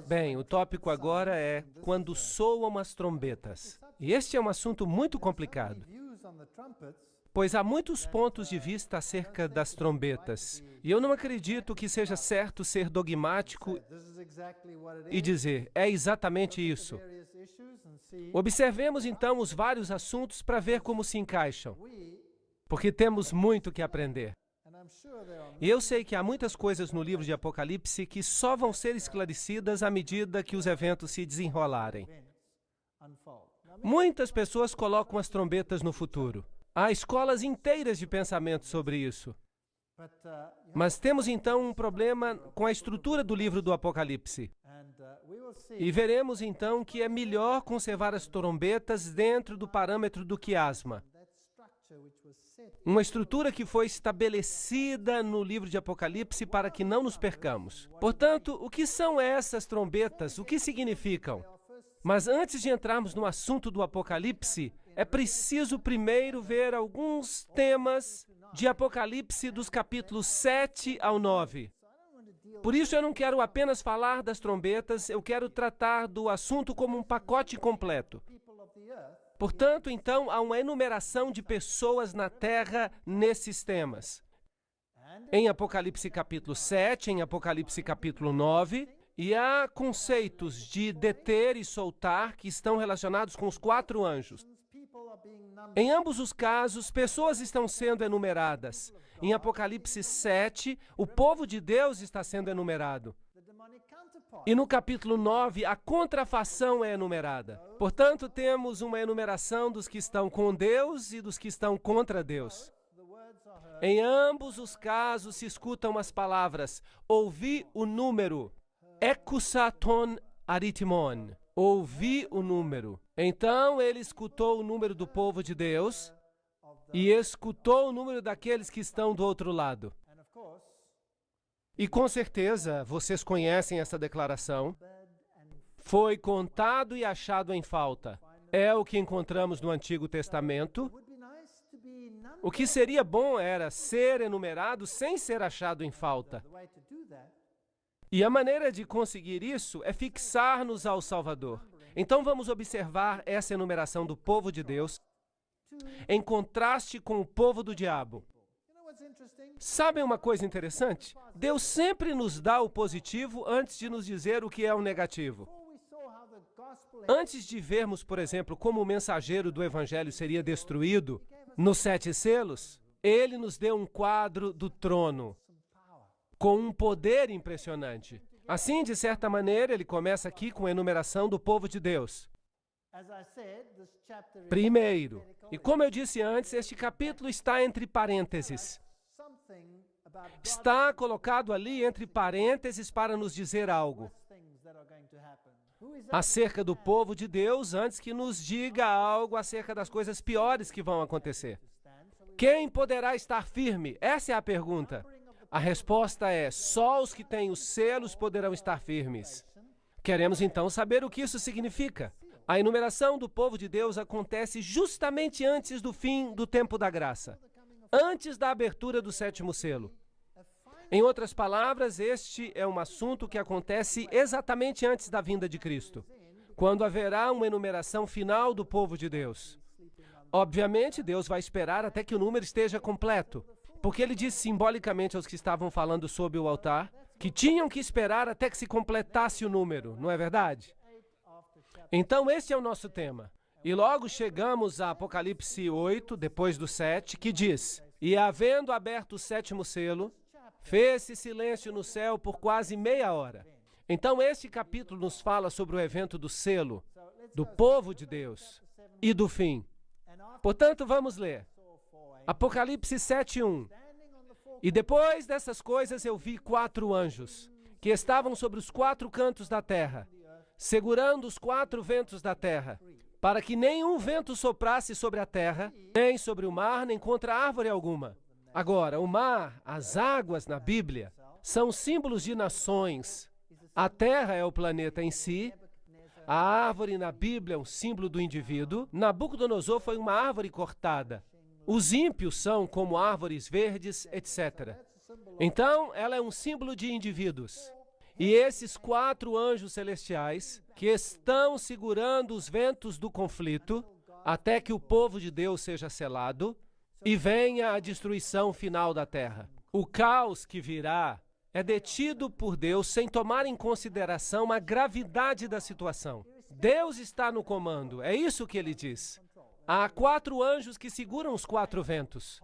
Bem, o tópico agora é quando soam as trombetas. E este é um assunto muito complicado, pois há muitos pontos de vista acerca das trombetas. E eu não acredito que seja certo ser dogmático e dizer, é exatamente isso. Observemos então os vários assuntos para ver como se encaixam, porque temos muito que aprender. E eu sei que há muitas coisas no livro de Apocalipse que só vão ser esclarecidas à medida que os eventos se desenrolarem. Muitas pessoas colocam as trombetas no futuro. Há escolas inteiras de pensamento sobre isso. Mas temos então um problema com a estrutura do livro do Apocalipse. E veremos então que é melhor conservar as trombetas dentro do parâmetro do quiasma. Uma estrutura que foi estabelecida no livro de Apocalipse para que não nos percamos. Portanto, o que são essas trombetas? O que significam? Mas antes de entrarmos no assunto do Apocalipse, é preciso primeiro ver alguns temas de Apocalipse dos capítulos 7 ao 9. Por isso eu não quero apenas falar das trombetas, eu quero tratar do assunto como um pacote completo. Portanto, então, há uma enumeração de pessoas na Terra nesses temas. Em Apocalipse capítulo 7, em Apocalipse capítulo 9, e há conceitos de deter e soltar que estão relacionados com os 4 anjos. Em ambos os casos, pessoas estão sendo enumeradas. Em Apocalipse 7, o povo de Deus está sendo enumerado. E no capítulo 9, a contrafação é enumerada. Portanto, temos uma enumeração dos que estão com Deus e dos que estão contra Deus. Em ambos os casos se escutam as palavras, ouvi o número, ekusaton aritmon, ouvi o número. Então ele escutou o número do povo de Deus e escutou o número daqueles que estão do outro lado. E com certeza, vocês conhecem essa declaração. Foi contado e achado em falta. É o que encontramos no Antigo Testamento. O que seria bom era ser enumerado sem ser achado em falta. E a maneira de conseguir isso é fixar-nos ao Salvador. Então vamos observar essa enumeração do povo de Deus em contraste com o povo do diabo. Sabem uma coisa interessante? Deus sempre nos dá o positivo antes de nos dizer o que é o negativo. Antes de vermos, por exemplo, como o mensageiro do Evangelho seria destruído nos 7 selos, ele nos deu um quadro do trono com um poder impressionante. Assim, de certa maneira, ele começa aqui com a enumeração do povo de Deus. Primeiro, e como eu disse antes, este capítulo está entre parênteses. Está colocado ali entre parênteses para nos dizer algo acerca do povo de Deus, antes que nos diga algo acerca das coisas piores que vão acontecer. Quem poderá estar firme? Essa é a pergunta. A resposta é, só os que têm os selos poderão estar firmes. Queremos então saber o que isso significa. A enumeração do povo de Deus acontece justamente antes do fim do tempo da graça, antes da abertura do 7º selo. Em outras palavras, este é um assunto que acontece exatamente antes da vinda de Cristo, quando haverá uma enumeração final do povo de Deus. Obviamente, Deus vai esperar até que o número esteja completo, porque ele disse simbolicamente aos que estavam falando sob o altar que tinham que esperar até que se completasse o número, não é verdade? Então, este é o nosso tema. E logo chegamos a Apocalipse 8, depois do 7, que diz: E havendo aberto o 7º selo, fez-se silêncio no céu por quase meia hora. Então, este capítulo nos fala sobre o evento do selo, do povo de Deus e do fim. Portanto, vamos ler. Apocalipse 7:1. E depois dessas coisas eu vi 4 anjos, que estavam sobre os 4 cantos da terra, segurando os 4 ventos da terra, para que nenhum vento soprasse sobre a terra, nem sobre o mar, nem contra árvore alguma. Agora, o mar, as águas na Bíblia, são símbolos de nações. A terra é o planeta em si. A árvore na Bíblia é um símbolo do indivíduo. Nabucodonosor foi uma árvore cortada. Os ímpios são como árvores verdes, etc. Então, ela é um símbolo de indivíduos. E esses 4 anjos celestiais que estão segurando os ventos do conflito até que o povo de Deus seja selado e venha a destruição final da terra. O caos que virá é detido por Deus sem tomar em consideração a gravidade da situação. Deus está no comando, é isso que ele diz. Há 4 anjos que seguram os 4 ventos,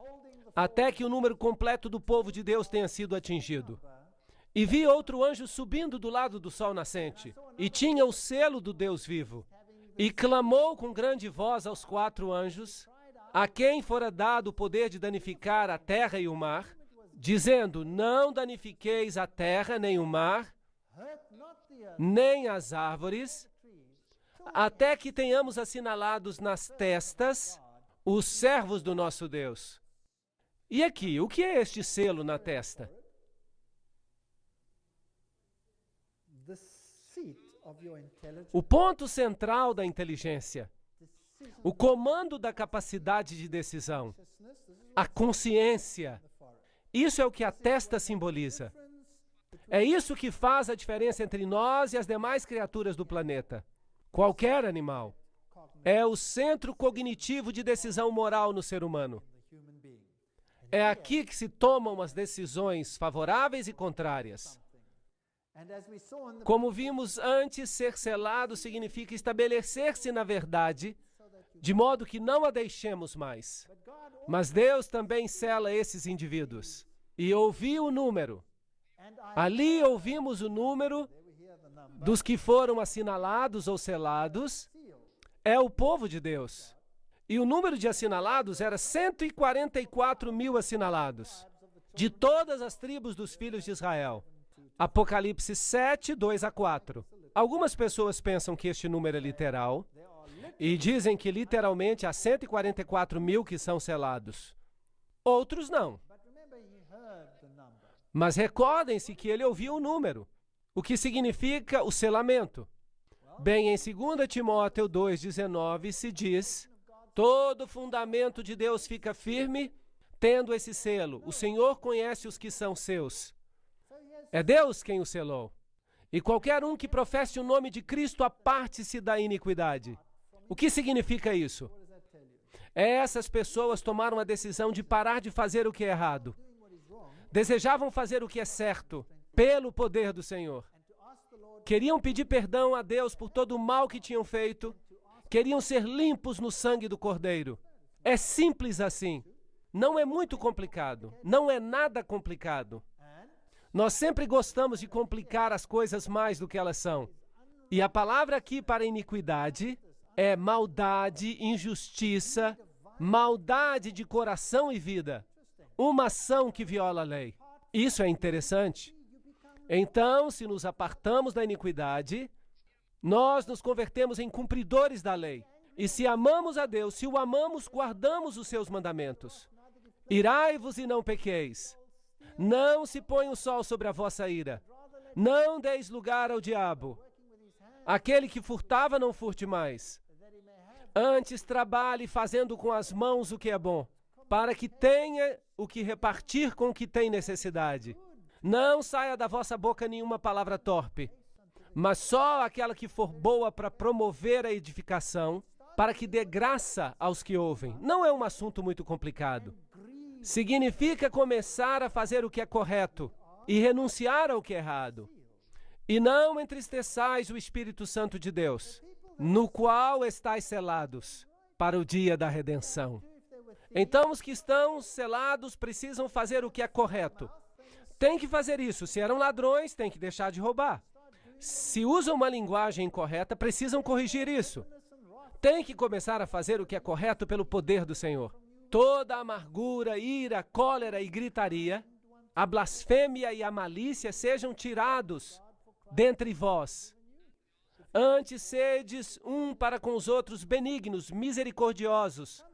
até que o número completo do povo de Deus tenha sido atingido. E vi outro anjo subindo do lado do sol nascente, e tinha o selo do Deus vivo, e clamou com grande voz aos 4 anjos, a quem fora dado o poder de danificar a terra e o mar, dizendo: não danifiqueis a terra, nem o mar, nem as árvores, até que tenhamos assinalados nas testas os servos do nosso Deus. E aqui, o que é este selo na testa? O ponto central da inteligência, o comando da capacidade de decisão, a consciência. Isso é o que a testa simboliza. É isso que faz a diferença entre nós e as demais criaturas do planeta. Qualquer animal. É o centro cognitivo de decisão moral no ser humano. É aqui que se tomam as decisões favoráveis e contrárias. Como vimos antes, ser selado significa estabelecer-se na verdade, de modo que não a deixemos mais. Mas Deus também sela esses indivíduos. E ouvi o número. Ali ouvimos o número dos que foram assinalados ou selados. É o povo de Deus. E o número de assinalados era 144 mil assinalados, de todas as tribos dos filhos de Israel. Apocalipse 7, 2 a 4. Algumas pessoas pensam que este número é literal e dizem que literalmente há 144 mil que são selados. Outros não. Mas recordem-se que ele ouviu o número, o que significa o selamento. Bem, em 2 Timóteo 2,19 se diz: todo fundamento de Deus fica firme, tendo esse selo. O Senhor conhece os que são seus. É Deus quem o selou. E qualquer um que professe o nome de Cristo aparte-se da iniquidade. O que significa isso? Essas pessoas tomaram a decisão de parar de fazer o que é errado. Desejavam fazer o que é certo, pelo poder do Senhor. Queriam pedir perdão a Deus por todo o mal que tinham feito. Queriam ser limpos no sangue do Cordeiro. É simples assim. Não é muito complicado. Não é nada complicado. Nós sempre gostamos de complicar as coisas mais do que elas são. E a palavra aqui para iniquidade é maldade, injustiça, maldade de coração e vida. Uma ação que viola a lei. Isso é interessante. Então, se nos apartamos da iniquidade, nós nos convertemos em cumpridores da lei. E se amamos a Deus, se o amamos, guardamos os seus mandamentos. Irai-vos e não pequeis. Não se ponha o sol sobre a vossa ira. Não deis lugar ao diabo. Aquele que furtava, não furte mais. Antes trabalhe fazendo com as mãos o que é bom, para que tenha o que repartir com o que tem necessidade. Não saia da vossa boca nenhuma palavra torpe, mas só aquela que for boa para promover a edificação, para que dê graça aos que ouvem. Não é um assunto muito complicado. Significa começar a fazer o que é correto e renunciar ao que é errado. E não entristeçais o Espírito Santo de Deus, no qual estáis selados para o dia da redenção. Então, os que estão selados precisam fazer o que é correto. Tem que fazer isso. Se eram ladrões, tem que deixar de roubar. Se usam uma linguagem incorreta, precisam corrigir isso. Tem que começar a fazer o que é correto pelo poder do Senhor. Toda a amargura, ira, cólera e gritaria, a blasfêmia e a malícia sejam tirados dentre vós. Antes sedes um para com os outros benignos, misericordiosos,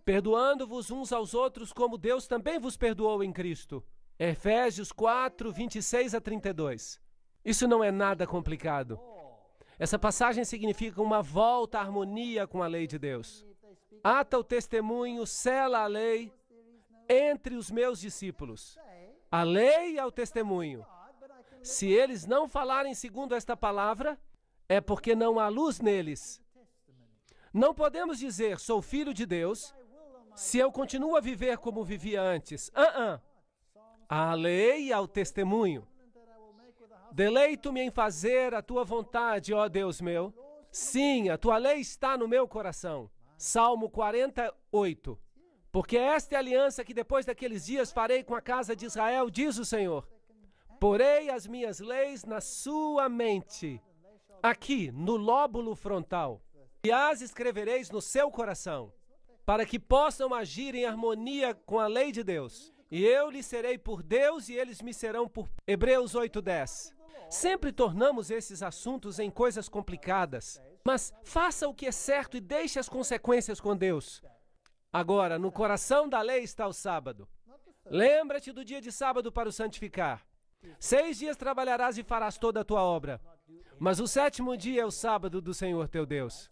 perdoando-vos uns aos outros como Deus também vos perdoou em Cristo. Efésios 4, 26 a 32. Isso não é nada complicado. Essa passagem significa uma volta à harmonia com a lei de Deus. Ata o testemunho, sela a lei entre os meus discípulos. A lei é o testemunho. Se eles não falarem segundo esta palavra, é porque não há luz neles. Não podemos dizer, sou filho de Deus, se eu continuo a viver como vivia antes. Há a lei e há o testemunho. Deleito-me em fazer a tua vontade, ó Deus meu. Sim, a tua lei está no meu coração. Salmo 48. Porque esta é a aliança que depois daqueles dias farei com a casa de Israel, diz o Senhor. Porei as minhas leis na sua mente, aqui, no lóbulo frontal, e as escrevereis no seu coração, para que possam agir em harmonia com a lei de Deus. E eu lhes serei por Deus e eles me serão por... Hebreus 8:10. Sempre tornamos esses assuntos em coisas complicadas, mas faça o que é certo e deixe as consequências com Deus. Agora, no coração da lei está o sábado. Lembra-te do dia de sábado para o santificar. 6 dias trabalharás e farás toda a tua obra. Mas o 7º dia é o sábado do Senhor teu Deus.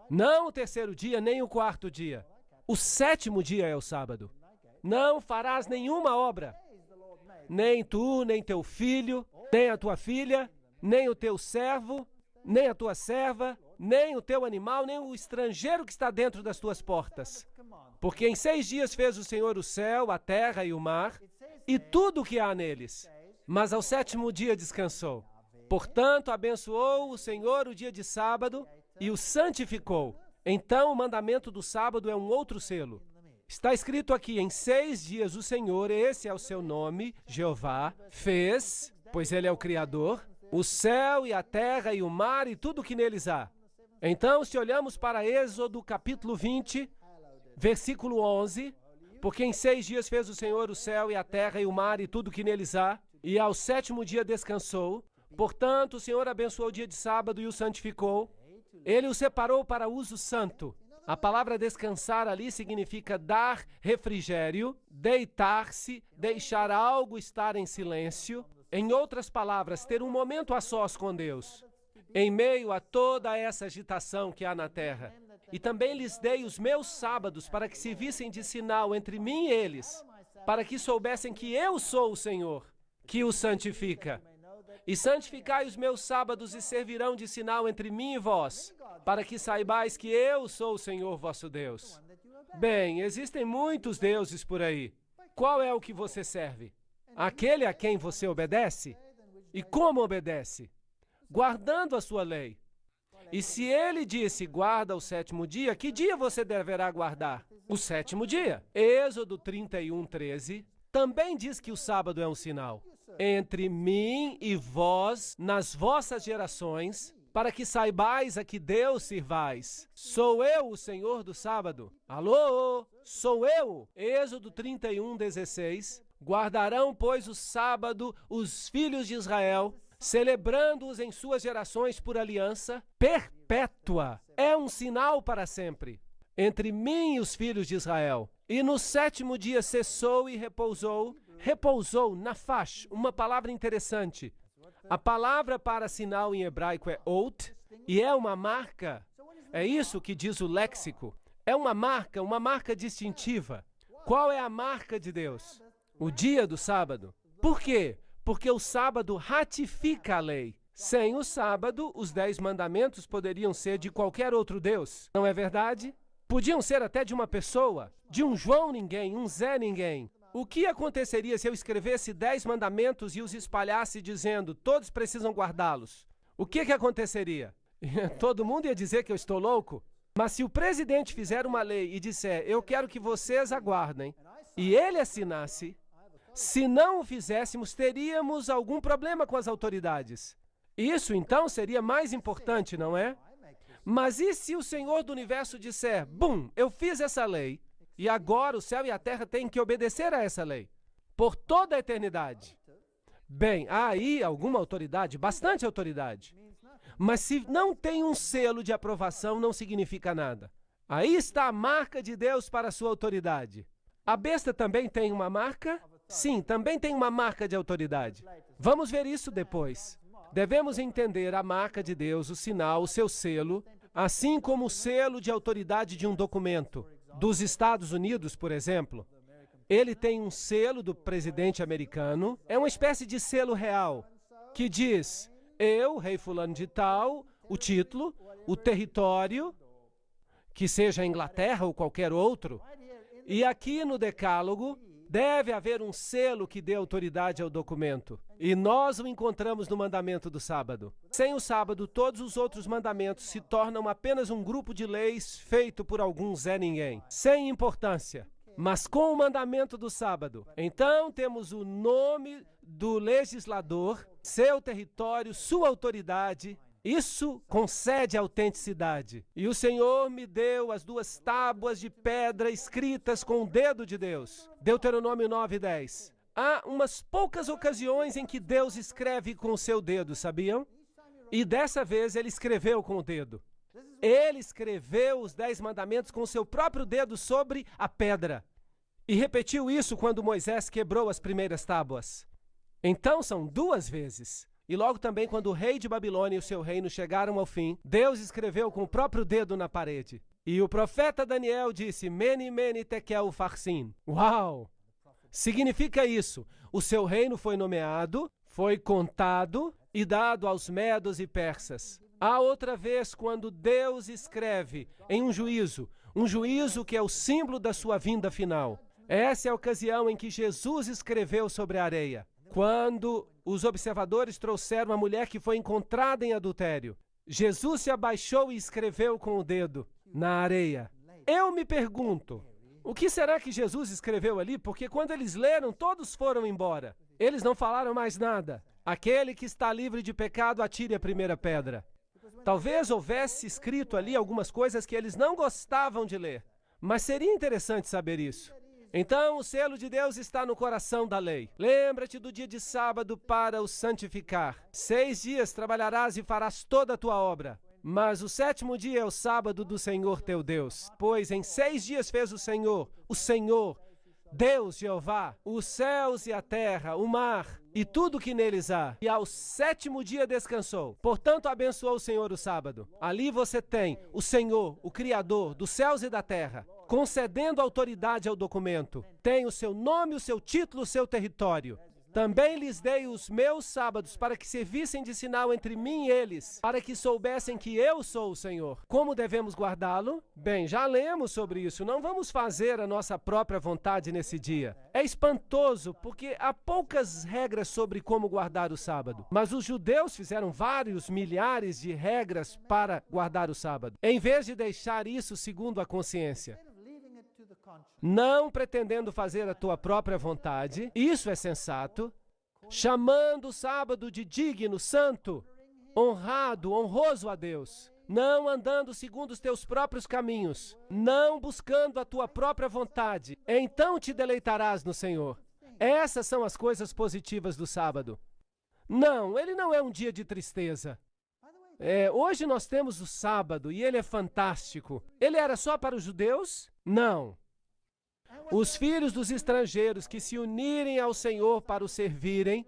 Não o 3º dia, nem o 4º dia. O 7º dia é o sábado. Não farás nenhuma obra. Nem tu, nem teu filho, nem a tua filha, nem o teu servo, nem a tua serva, nem o teu animal, nem o estrangeiro que está dentro das tuas portas. Porque em 6 dias fez o Senhor o céu, a terra e o mar, e tudo o que há neles. Mas ao 7º dia descansou. Portanto, abençoou o Senhor o dia de sábado e o santificou. Então, o mandamento do sábado é um outro selo. Está escrito aqui, em 6 dias o Senhor, esse é o seu nome, Jeová, fez, pois ele é o Criador, o céu e a terra e o mar e tudo o que neles há. Então, se olhamos para Êxodo capítulo 20, versículo 11, porque em 6 dias fez o Senhor o céu e a terra e o mar e tudo o que neles há, e ao 7º dia descansou. Portanto, o Senhor abençoou o dia de sábado e o santificou. Ele o separou para uso santo. A palavra descansar ali significa dar refrigério, deitar-se, deixar algo estar em silêncio. Em outras palavras, ter um momento a sós com Deus, em meio a toda essa agitação que há na terra. E também lhes dei os meus sábados para que se vissem de sinal entre mim e eles, para que soubessem que eu sou o Senhor, que os santifica. E santificai os meus sábados e servirão de sinal entre mim e vós, para que saibais que eu sou o Senhor vosso Deus. Bem, existem muitos deuses por aí. Qual é o que você serve? Aquele a quem você obedece? E como obedece? Guardando a sua lei. E se ele disse, guarda o 7º dia, que dia você deverá guardar? O 7º dia. Êxodo 31:13 também diz que o sábado é um sinal. Entre mim e vós, nas vossas gerações, para que saibais a que Deus sirvais. Sou eu o Senhor do sábado. Alô? Sou eu. Êxodo 31:16. Guardarão, pois, o sábado os filhos de Israel, celebrando-os em suas gerações por aliança perpétua. É um sinal para sempre entre mim e os filhos de Israel. E no 7º dia cessou e repousou. Repousou, nafash, uma palavra interessante. A palavra para sinal em hebraico é ot, e é uma marca. É isso que diz o léxico. É uma marca distintiva. Qual é a marca de Deus? O dia do sábado. Por quê? Porque o sábado ratifica a lei. Sem o sábado, os 10 mandamentos poderiam ser de qualquer outro Deus. Não é verdade? Podiam ser até de uma pessoa, de um João ninguém, um Zé ninguém. O que aconteceria se eu escrevesse 10 mandamentos e os espalhasse dizendo, todos precisam guardá-los? O que aconteceria? Todo mundo ia dizer que eu estou louco? Mas se o presidente fizer uma lei e disser, eu quero que vocês aguardem, e ele assinasse, se não o fizéssemos, teríamos algum problema com as autoridades. Isso, então, seria mais importante, não é? Mas e se o Senhor do Universo disser, bum, eu fiz essa lei, e agora o céu e a terra têm que obedecer a essa lei, por toda a eternidade? Bem, há aí alguma autoridade, bastante autoridade. Mas se não tem um selo de aprovação, não significa nada. Aí está a marca de Deus para a sua autoridade. A besta também tem uma marca? Sim, também tem uma marca de autoridade. Vamos ver isso depois. Devemos entender a marca de Deus, o sinal, o seu selo, assim como o selo de autoridade de um documento. Dos Estados Unidos, por exemplo, ele tem um selo do presidente americano, é uma espécie de selo real. que diz, eu, rei fulano de tal, o título, o território, que seja a Inglaterra ou qualquer outro. E aqui no Decálogo, deve haver um selo que dê autoridade ao documento. E nós o encontramos no mandamento do sábado. Sem o sábado, todos os outros mandamentos se tornam apenas um grupo de leis feito por algum Zé Ninguém, sem importância. Mas com o mandamento do sábado, então temos o nome do legislador, seu território, sua autoridade. Isso concede autenticidade. E o Senhor me deu as 2 tábuas de pedra escritas com o dedo de Deus. Deuteronômio 9:10. Há umas poucas ocasiões em que Deus escreve com o seu dedo, sabiam? E dessa vez ele escreveu com o dedo. Ele escreveu os 10 mandamentos com o seu próprio dedo sobre a pedra. E repetiu isso quando Moisés quebrou as primeiras tábuas. Então são 2 vezes. E logo também quando o rei de Babilônia e o seu reino chegaram ao fim, Deus escreveu com o próprio dedo na parede. E o profeta Daniel disse, Mene, Mene, Tekel, Farsin. Uau! Significa isso. O seu reino foi nomeado, foi contado e dado aos medos e persas. Há outra vez quando Deus escreve em um juízo que é o símbolo da sua vinda final. Essa é a ocasião em que Jesus escreveu sobre a areia. Quando os observadores trouxeram a mulher que foi encontrada em adultério, Jesus se abaixou e escreveu com o dedo na areia. Eu me pergunto, o que será que Jesus escreveu ali? Porque quando eles leram, todos foram embora. Eles não falaram mais nada. Aquele que está livre de pecado, atire a primeira pedra. Talvez houvesse escrito ali algumas coisas que eles não gostavam de ler. Mas seria interessante saber isso. Então, o selo de Deus está no coração da lei. Lembra-te do dia de sábado para o santificar. 6 dias trabalharás e farás toda a tua obra. Mas o 7º dia é o sábado do Senhor teu Deus. Pois em 6 dias fez o Senhor, Deus Jeová, os céus e a terra, o mar e tudo que neles há. E ao 7º dia descansou. Portanto, abençoou o Senhor o sábado. Ali você tem o Senhor, o Criador dos céus e da terra, concedendo autoridade ao documento. Tem o seu nome, o seu título, o seu território. Também lhes dei os meus sábados para que servissem de sinal entre mim e eles, para que soubessem que eu sou o Senhor. Como devemos guardá-lo? Bem, já lemos sobre isso. Não vamos fazer a nossa própria vontade nesse dia. É espantoso, porque há poucas regras sobre como guardar o sábado. Mas os judeus fizeram vários milhares de regras para guardar o sábado, em vez de deixar isso segundo a consciência. Não pretendendo fazer a tua própria vontade, isso é sensato, chamando o sábado de digno, santo, honrado, honroso a Deus, não andando segundo os teus próprios caminhos, não buscando a tua própria vontade, então te deleitarás no Senhor. Essas são as coisas positivas do sábado. Não, ele não é um dia de tristeza. Hoje nós temos o sábado e ele é fantástico. Ele era só para os judeus? Não. Os filhos dos estrangeiros que se unirem ao Senhor para o servirem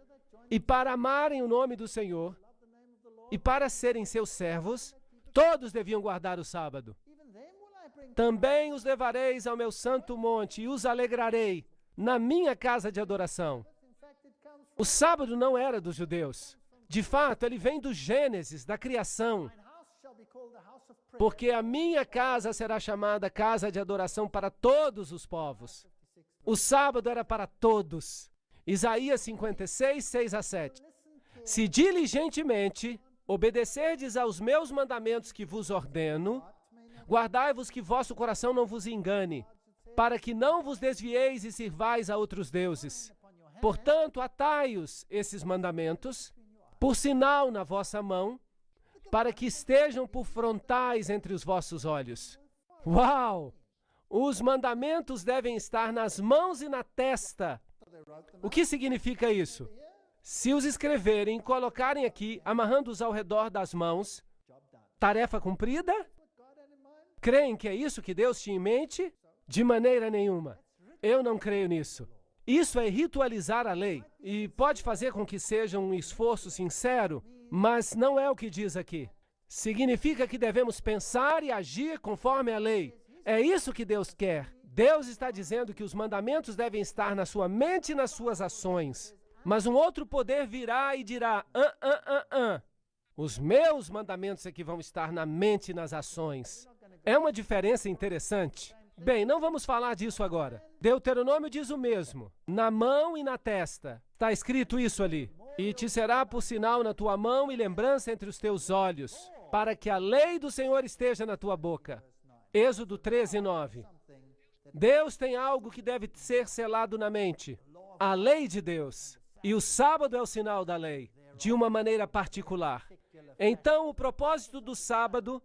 e para amarem o nome do Senhor e para serem seus servos, todos deviam guardar o sábado. Também os levareis ao meu santo monte e os alegrarei na minha casa de adoração. O sábado não era dos judeus. De fato, ele vem do Gênesis, da criação. Porque a minha casa será chamada casa de adoração para todos os povos. O sábado era para todos. Isaías 56, 6-7. Se diligentemente obedecerdes aos meus mandamentos que vos ordeno, guardai-vos que vosso coração não vos engane, para que não vos desvieis e sirvais a outros deuses. Portanto, atai-os, esses mandamentos, por sinal na vossa mão, para que estejam por frontais entre os vossos olhos. Uau! Os mandamentos devem estar nas mãos e na testa. O que significa isso? Se os escreverem e colocarem aqui, amarrando-os ao redor das mãos, tarefa cumprida? Creem que é isso que Deus tinha em mente? De maneira nenhuma. Eu não creio nisso. Isso é ritualizar a lei e pode fazer com que seja um esforço sincero, mas não é o que diz aqui. Significa que devemos pensar e agir conforme a lei. É isso que Deus quer. Deus está dizendo que os mandamentos devem estar na sua mente e nas suas ações. Mas um outro poder virá e dirá, os meus mandamentos é que vão estar na mente e nas ações. É uma diferença interessante. Bem, não vamos falar disso agora. Deuteronômio diz o mesmo, na mão e na testa. Está escrito isso ali. E te será por sinal na tua mão e lembrança entre os teus olhos, para que a lei do Senhor esteja na tua boca. Êxodo 13:9. Deus tem algo que deve ser selado na mente. A lei de Deus. E o sábado é o sinal da lei, de uma maneira particular. Então, o propósito do sábado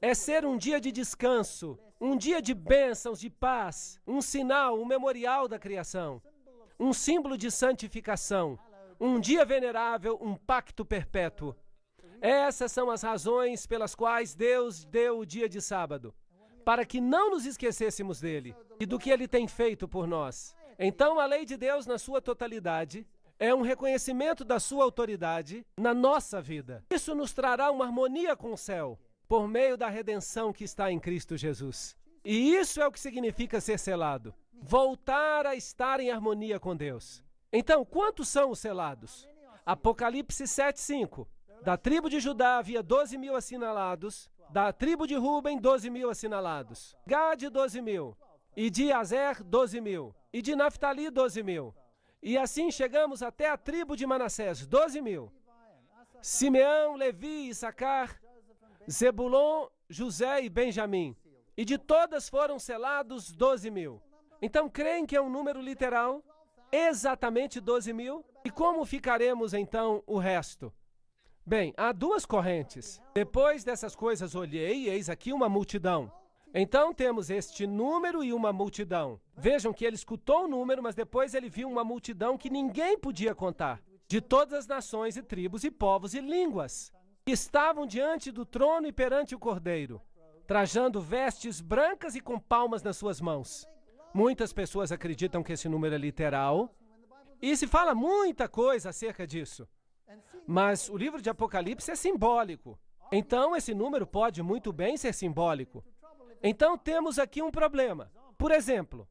é ser um dia de descanso, um dia de bênçãos, de paz, um sinal, um memorial da criação, um símbolo de santificação, um dia venerável, um pacto perpétuo. Essas são as razões pelas quais Deus deu o dia de sábado, para que não nos esquecêssemos dele e do que ele tem feito por nós. Então, a lei de Deus, na sua totalidade, é um reconhecimento da sua autoridade na nossa vida. Isso nos trará uma harmonia com o céu, por meio da redenção que está em Cristo Jesus. E isso é o que significa ser selado. Voltar a estar em harmonia com Deus. Então, quantos são os selados? Apocalipse 7:5. Da tribo de Judá havia 12.000 assinalados. Da tribo de Ruben, 12.000 assinalados. Gade, 12.000. E de Azer, 12.000. E de Naftali, 12.000. E assim chegamos até a tribo de Manassés, 12.000. Simeão, Levi, Issacar, Zebulon, José e Benjamim. E de todas foram selados 12.000. Então, creem que é um número literal? Exatamente 12.000? E como ficaremos, então, o resto? Bem, há duas correntes. Depois dessas coisas olhei, e eis aqui uma multidão. Então, temos este número e uma multidão. Vejam que ele escutou o número, mas depois ele viu uma multidão que ninguém podia contar, de todas as nações e tribos e povos e línguas, que estavam diante do trono e perante o Cordeiro, trajando vestes brancas e com palmas nas suas mãos. Muitas pessoas acreditam que esse número é literal, e se fala muita coisa acerca disso. Mas o livro de Apocalipse é simbólico. Então, esse número pode muito bem ser simbólico. Então, temos aqui um problema. Por exemplo,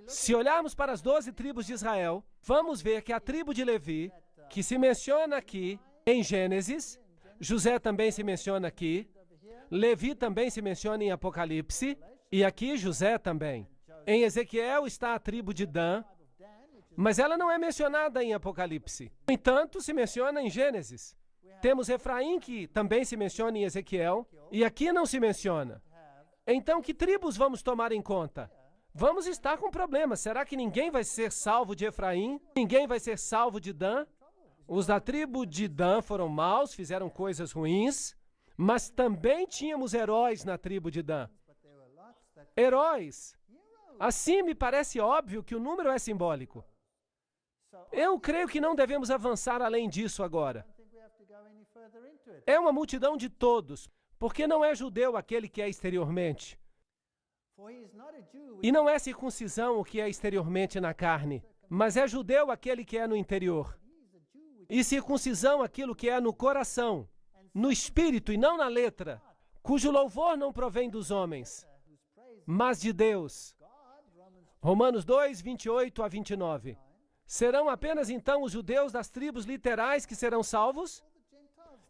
se olharmos para as 12 tribos de Israel, vamos ver que a tribo de Levi, que se menciona aqui em Gênesis, José também se menciona aqui, Levi também se menciona em Apocalipse, e aqui José também. Em Ezequiel está a tribo de Dan, mas ela não é mencionada em Apocalipse. No entanto, se menciona em Gênesis. Temos Efraim, que também se menciona em Ezequiel, e aqui não se menciona. Então, que tribos vamos tomar em conta? Vamos estar com problemas. Será que ninguém vai ser salvo de Efraim? Ninguém vai ser salvo de Dan? Os da tribo de Dan foram maus, fizeram coisas ruins, mas também tínhamos heróis na tribo de Dan. Heróis. Assim, me parece óbvio que o número é simbólico. Eu creio que não devemos avançar além disso agora. É uma multidão de todos, porque não é judeu aquele que é exteriormente. E não é circuncisão o que é exteriormente na carne, mas é judeu aquele que é no interior. E circuncisão aquilo que é no coração, no espírito e não na letra, cujo louvor não provém dos homens, mas de Deus. Romanos 2, 28 a 29. Serão apenas então os judeus das tribos literais que serão salvos?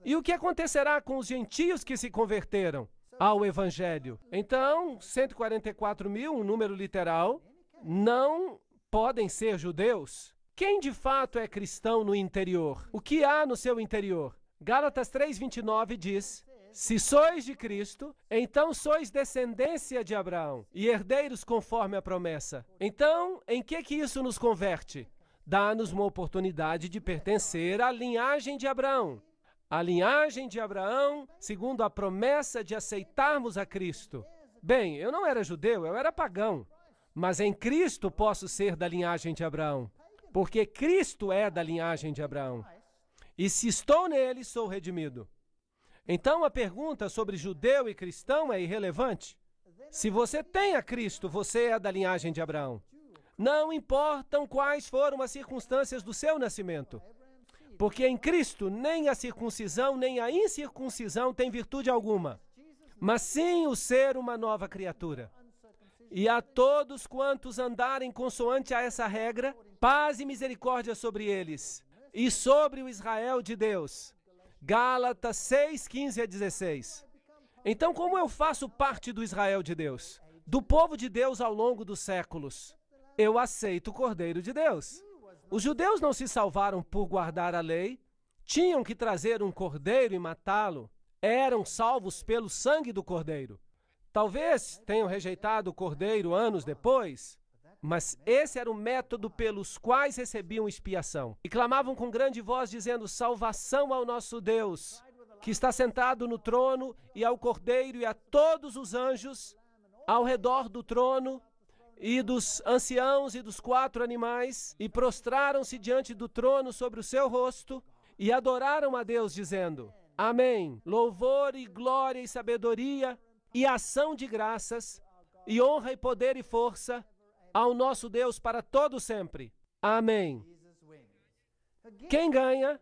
E o que acontecerá com os gentios que se converteram ao Evangelho? Então, 144.000, um número literal, não podem ser judeus. Quem de fato é cristão no interior? O que há no seu interior? Gálatas 3:29 diz: se sois de Cristo, então sois descendência de Abraão e herdeiros conforme a promessa. Então, em que isso nos converte? Dá-nos uma oportunidade de pertencer à linhagem de Abraão. A linhagem de Abraão, segundo a promessa de aceitarmos a Cristo. Bem, eu não era judeu, eu era pagão. Mas em Cristo posso ser da linhagem de Abraão, porque Cristo é da linhagem de Abraão. E se estou nele, sou redimido. Então a pergunta sobre judeu e cristão é irrelevante. Se você tem a Cristo, você é da linhagem de Abraão. Não importam quais foram as circunstâncias do seu nascimento. Porque em Cristo nem a circuncisão nem a incircuncisão tem virtude alguma, mas sim o ser uma nova criatura. E a todos quantos andarem consoante a essa regra, paz e misericórdia sobre eles e sobre o Israel de Deus. Gálatas 6, 15 a 16. Então, como eu faço parte do Israel de Deus, do povo de Deus ao longo dos séculos? Eu aceito o Cordeiro de Deus. Os judeus não se salvaram por guardar a lei, tinham que trazer um cordeiro e matá-lo. Eram salvos pelo sangue do cordeiro. Talvez tenham rejeitado o cordeiro anos depois, mas esse era o método pelos quais recebiam expiação. E clamavam com grande voz, dizendo: salvação ao nosso Deus, que está sentado no trono, e ao cordeiro e a todos os anjos ao redor do trono, e dos anciãos e dos 4 animais, e prostraram-se diante do trono sobre o seu rosto, e adoraram a Deus, dizendo: amém, louvor e glória e sabedoria, e ação de graças, e honra e poder e força, ao nosso Deus para todo sempre. Amém. Quem ganha?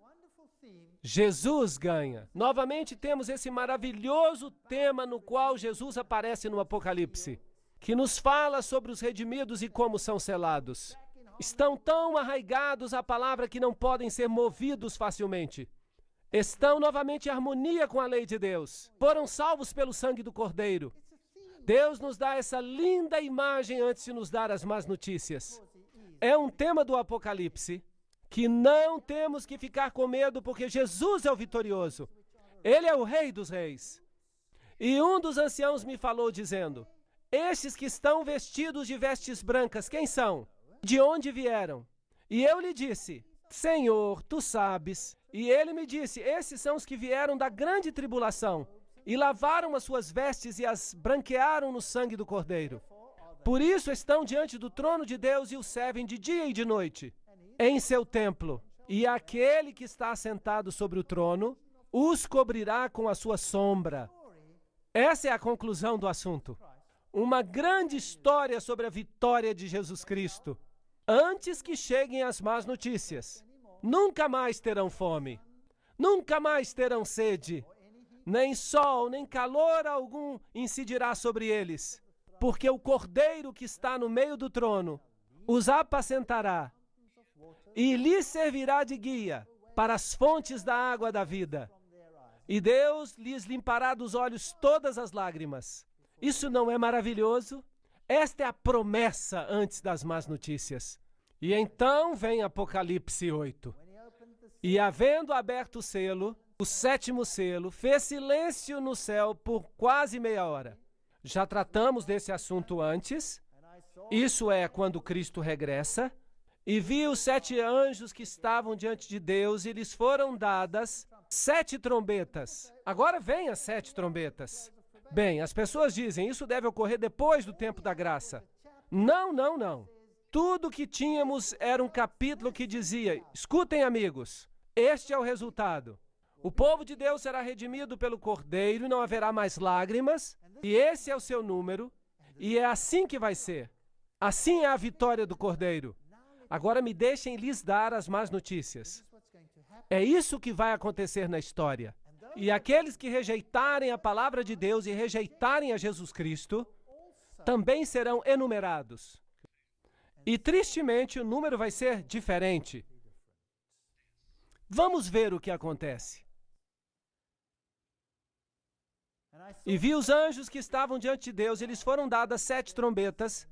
Jesus ganha. Novamente temos esse maravilhoso tema no qual Jesus aparece no Apocalipse, que nos fala sobre os redimidos e como são selados. Estão tão arraigados à palavra que não podem ser movidos facilmente. Estão novamente em harmonia com a lei de Deus. Foram salvos pelo sangue do Cordeiro. Deus nos dá essa linda imagem antes de nos dar as más notícias. É um tema do Apocalipse que não temos que ficar com medo, porque Jesus é o vitorioso. Ele é o Rei dos Reis. E um dos anciãos me falou dizendo: estes que estão vestidos de vestes brancas, quem são? De onde vieram? E eu lhe disse: Senhor, tu sabes. E ele me disse: esses são os que vieram da grande tribulação e lavaram as suas vestes e as branquearam no sangue do Cordeiro. Por isso estão diante do trono de Deus e o servem de dia e de noite em seu templo. E aquele que está assentado sobre o trono os cobrirá com a sua sombra. Essa é a conclusão do assunto. Uma grande história sobre a vitória de Jesus Cristo. Antes que cheguem as más notícias. Nunca mais terão fome, nunca mais terão sede, nem sol, nem calor algum incidirá sobre eles, porque o Cordeiro que está no meio do trono os apacentará e lhes servirá de guia para as fontes da água da vida. E Deus lhes limpará dos olhos todas as lágrimas. Isso não é maravilhoso? Esta é a promessa antes das más notícias. E então vem Apocalipse 8. E havendo aberto o selo, o 7º selo, fez silêncio no céu por quase meia hora. Já tratamos desse assunto antes. Isso é quando Cristo regressa. E vi os 7 anjos que estavam diante de Deus e lhes foram dadas 7 trombetas. Agora vem as 7 trombetas. Bem, as pessoas dizem, isso deve ocorrer depois do tempo da graça. Não, não, não. Tudo que tínhamos era um capítulo que dizia: escutem, amigos, este é o resultado. O povo de Deus será redimido pelo Cordeiro e não haverá mais lágrimas, e esse é o seu número, e é assim que vai ser. Assim é a vitória do Cordeiro. Agora me deixem lhes dar as más notícias. É isso que vai acontecer na história. E aqueles que rejeitarem a palavra de Deus e rejeitarem a Jesus Cristo, também serão enumerados. E tristemente o número vai ser diferente. Vamos ver o que acontece. E vi os anjos que estavam diante de Deus, e lhes foram dadas 7 trombetas.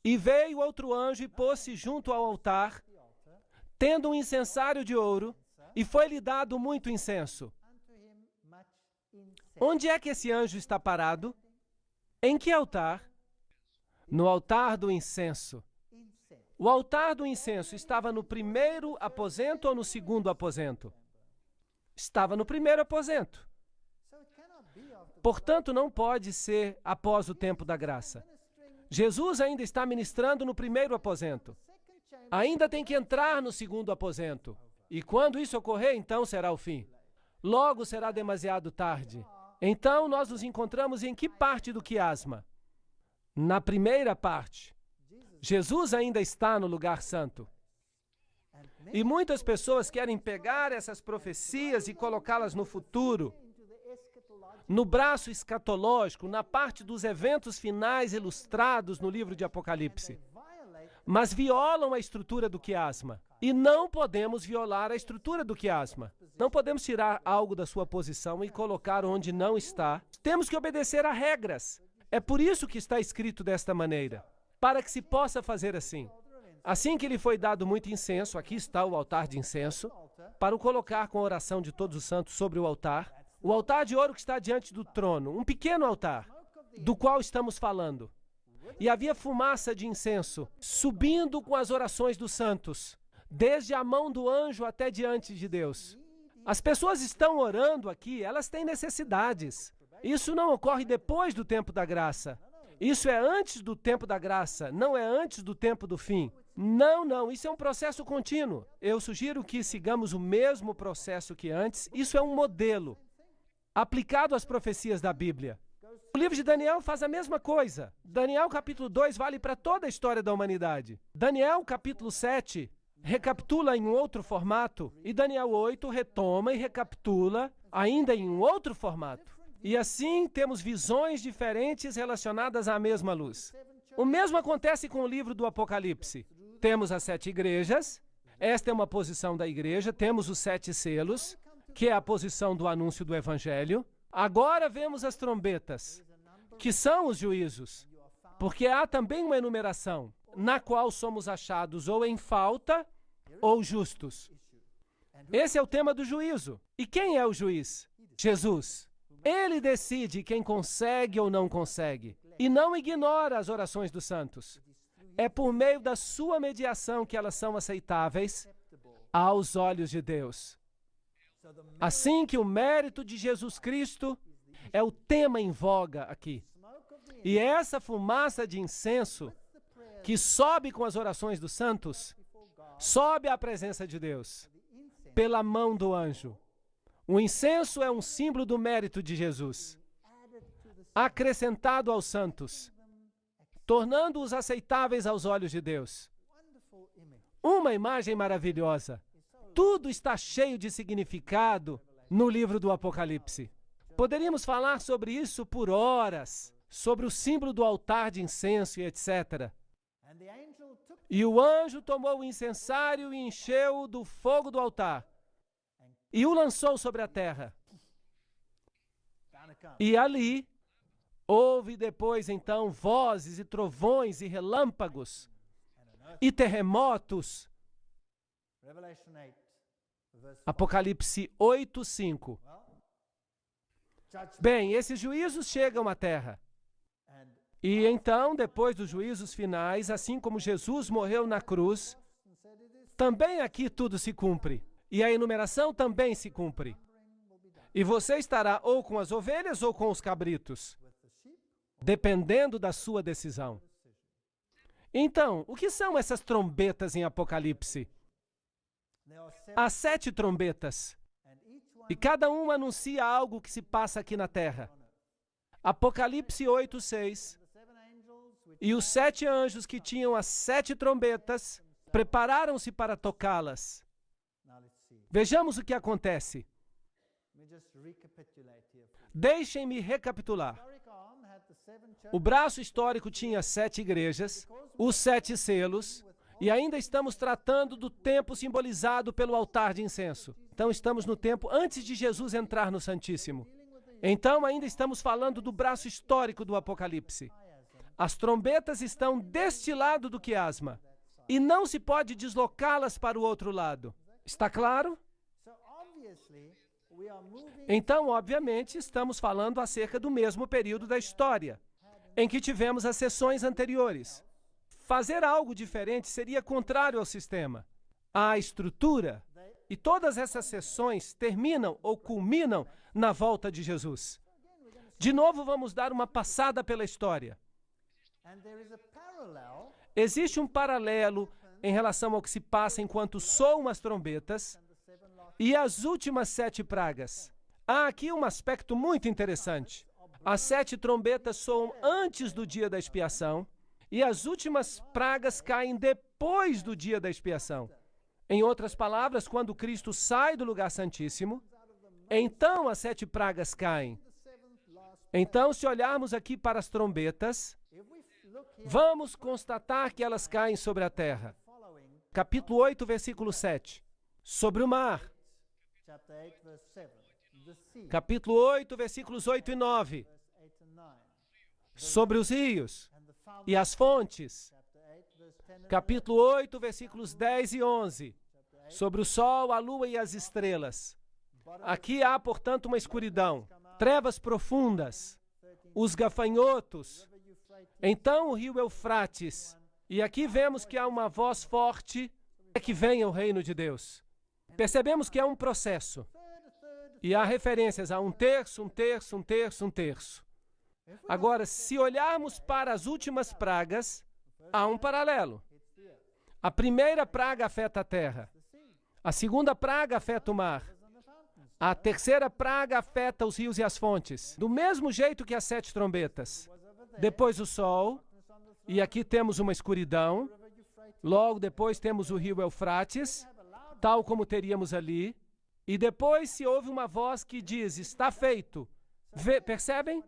E veio outro anjo e pôs-se junto ao altar, tendo um incensário de ouro, e foi-lhe dado muito incenso. Onde é que esse anjo está parado? Em que altar? No altar do incenso. O altar do incenso estava no primeiro aposento ou no segundo aposento? Estava no primeiro aposento. Portanto, não pode ser após o tempo da graça. Jesus ainda está ministrando no primeiro aposento. Ainda tem que entrar no segundo aposento. E quando isso ocorrer, então será o fim. Logo será demasiado tarde. Então, nós nos encontramos em que parte do quiasma? Na primeira parte. Jesus ainda está no lugar santo. E muitas pessoas querem pegar essas profecias e colocá-las no futuro. no braço escatológico, na parte dos eventos finais ilustrados no livro de Apocalipse, mas violam a estrutura do quiasma. E não podemos violar a estrutura do quiasma. Não podemos tirar algo da sua posição e colocar onde não está. Temos que obedecer a regras. É por isso que está escrito desta maneira, para que se possa fazer assim. Assim que lhe foi dado muito incenso, aqui está o altar de incenso, para o colocar com a oração de todos os santos sobre o altar de ouro que está diante do trono, um pequeno altar, do qual estamos falando. E havia fumaça de incenso, subindo com as orações dos santos, desde a mão do anjo até diante de Deus. As pessoas estão orando aqui, elas têm necessidades. Isso não ocorre depois do tempo da graça. Isso é antes do tempo da graça, não é antes do tempo do fim. Não, isso é um processo contínuo. Eu sugiro que sigamos o mesmo processo que antes. Isso é um modelo aplicado às profecias da Bíblia. O livro de Daniel faz a mesma coisa. Daniel capítulo 2 vale para toda a história da humanidade. Daniel capítulo 7 recapitula em um outro formato, e Daniel 8 retoma e recapitula ainda em um outro formato. E assim temos visões diferentes relacionadas à mesma luz. O mesmo acontece com o livro do Apocalipse. Temos as 7 igrejas, esta é uma posição da igreja, temos os 7 selos, que é a posição do anúncio do Evangelho. Agora vemos as trombetas, que são os juízos, porque há também uma enumeração, na qual somos achados ou em falta ou justos. Esse é o tema do juízo. E quem é o juiz? Jesus. Ele decide quem consegue ou não consegue, e não ignora as orações dos santos. É por meio da sua mediação que elas são aceitáveis aos olhos de Deus. Assim que o mérito de Jesus Cristo é o tema em voga aqui. E essa fumaça de incenso que sobe com as orações dos santos, sobe à presença de Deus, pela mão do anjo. O incenso é um símbolo do mérito de Jesus, acrescentado aos santos, tornando-os aceitáveis aos olhos de Deus. Uma imagem maravilhosa. Tudo está cheio de significado no livro do Apocalipse. Poderíamos falar sobre isso por horas, sobre o símbolo do altar de incenso e etc. E o anjo tomou o incensário e encheu do fogo do altar, e o lançou sobre a terra. E ali houve depois, então, vozes e trovões e relâmpagos e terremotos. Apocalipse 8, 5. Bem, esses juízos chegam à terra. E então, depois dos juízos finais, assim como Jesus morreu na cruz, também aqui tudo se cumpre. E a enumeração também se cumpre. E você estará ou com as ovelhas ou com os cabritos, dependendo da sua decisão. Então, o que são essas trombetas em Apocalipse? Há 7 trombetas, e cada uma anuncia algo que se passa aqui na terra. Apocalipse 8, 6. E os 7 anjos que tinham as 7 trombetas prepararam-se para tocá-las. Vejamos o que acontece. Deixem-me recapitular. O braço histórico tinha 7 igrejas, os 7 selos, e ainda estamos tratando do tempo simbolizado pelo altar de incenso. Então estamos no tempo antes de Jesus entrar no Santíssimo. Então ainda estamos falando do braço histórico do Apocalipse. As trombetas estão deste lado do quiasma, e não se pode deslocá-las para o outro lado. Está claro? Então, obviamente, estamos falando acerca do mesmo período da história, em que tivemos as sessões anteriores. Fazer algo diferente seria contrário ao sistema, à estrutura, e todas essas sessões terminam ou culminam na volta de Jesus. De novo, vamos dar uma passada pela história. Existe um paralelo em relação ao que se passa enquanto soam as trombetas e as últimas 7 pragas. Há aqui um aspecto muito interessante. As 7 trombetas soam antes do dia da expiação e as últimas pragas caem depois do dia da expiação. Em outras palavras, quando Cristo sai do lugar santíssimo, então as 7 pragas caem. Então, se olharmos aqui para as trombetas, vamos constatar que elas caem sobre a terra. Capítulo 8, versículo 7. Sobre o mar. Capítulo 8, versículos 8 e 9. Sobre os rios e as fontes. Capítulo 8, versículos 10 e 11. Sobre o sol, a lua e as estrelas. Aqui há, portanto, uma escuridão, trevas profundas, os gafanhotos. Então o rio Eufrates. E aqui vemos que há uma voz forte, é que venha o reino de Deus. Percebemos que é um processo. E há referências a um terço, um terço, um terço, um terço. Agora, se olharmos para as últimas pragas, há um paralelo. A primeira praga afeta a terra. A segunda praga afeta o mar. A terceira praga afeta os rios e as fontes. Do mesmo jeito que as 7 trombetas. Depois o sol. E aqui temos uma escuridão. Logo depois temos o rio Eufrates, tal como teríamos ali. E depois se ouve uma voz que diz, está feito. Percebem?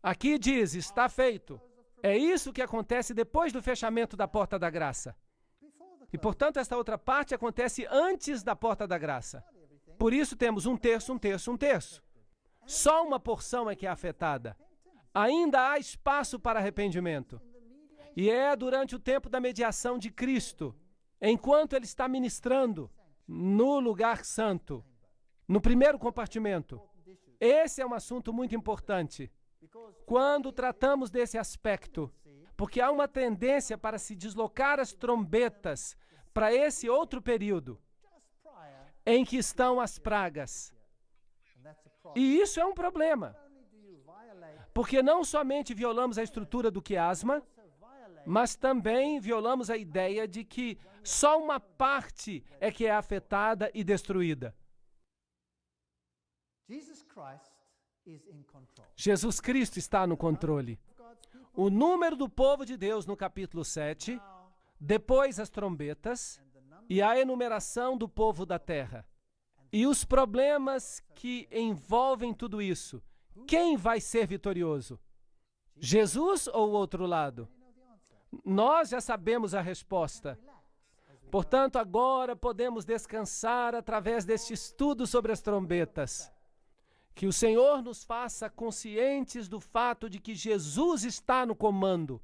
Aqui diz, está feito. É isso que acontece depois do fechamento da porta da graça. E, portanto, esta outra parte acontece antes da porta da graça. Por isso temos um terço, um terço, um terço. Só uma porção é que é afetada. Ainda há espaço para arrependimento. E é durante o tempo da mediação de Cristo, enquanto Ele está ministrando no lugar santo, no primeiro compartimento. Esse é um assunto muito importante. Quando tratamos desse aspecto, porque há uma tendência para se deslocar as trombetas para esse outro período em que estão as pragas. E isso é um problema, porque não somente violamos a estrutura do quiasma, mas também violamos a ideia de que só uma parte é que é afetada e destruída. Jesus Cristo está no controle. O número do povo de Deus no capítulo 7, depois as trombetas e a enumeração do povo da terra. E os problemas que envolvem tudo isso. Quem vai ser vitorioso? Jesus ou o outro lado? Nós já sabemos a resposta. Portanto, agora podemos descansar através deste estudo sobre as trombetas. Que o Senhor nos faça conscientes do fato de que Jesus está no comando.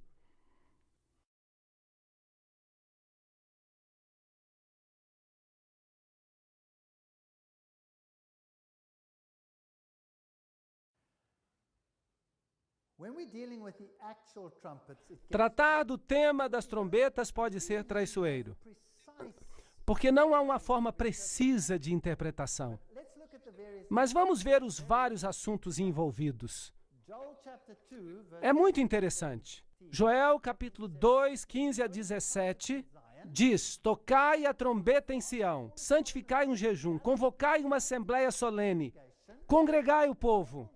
Tratar do tema das trombetas pode ser traiçoeiro, porque não há uma forma precisa de interpretação. Mas vamos ver os vários assuntos envolvidos. É muito interessante. Joel, capítulo 2, 15 a 17, diz, tocai a trombeta em Sião, santificai um jejum, convocai uma assembleia solene, congregai o povo,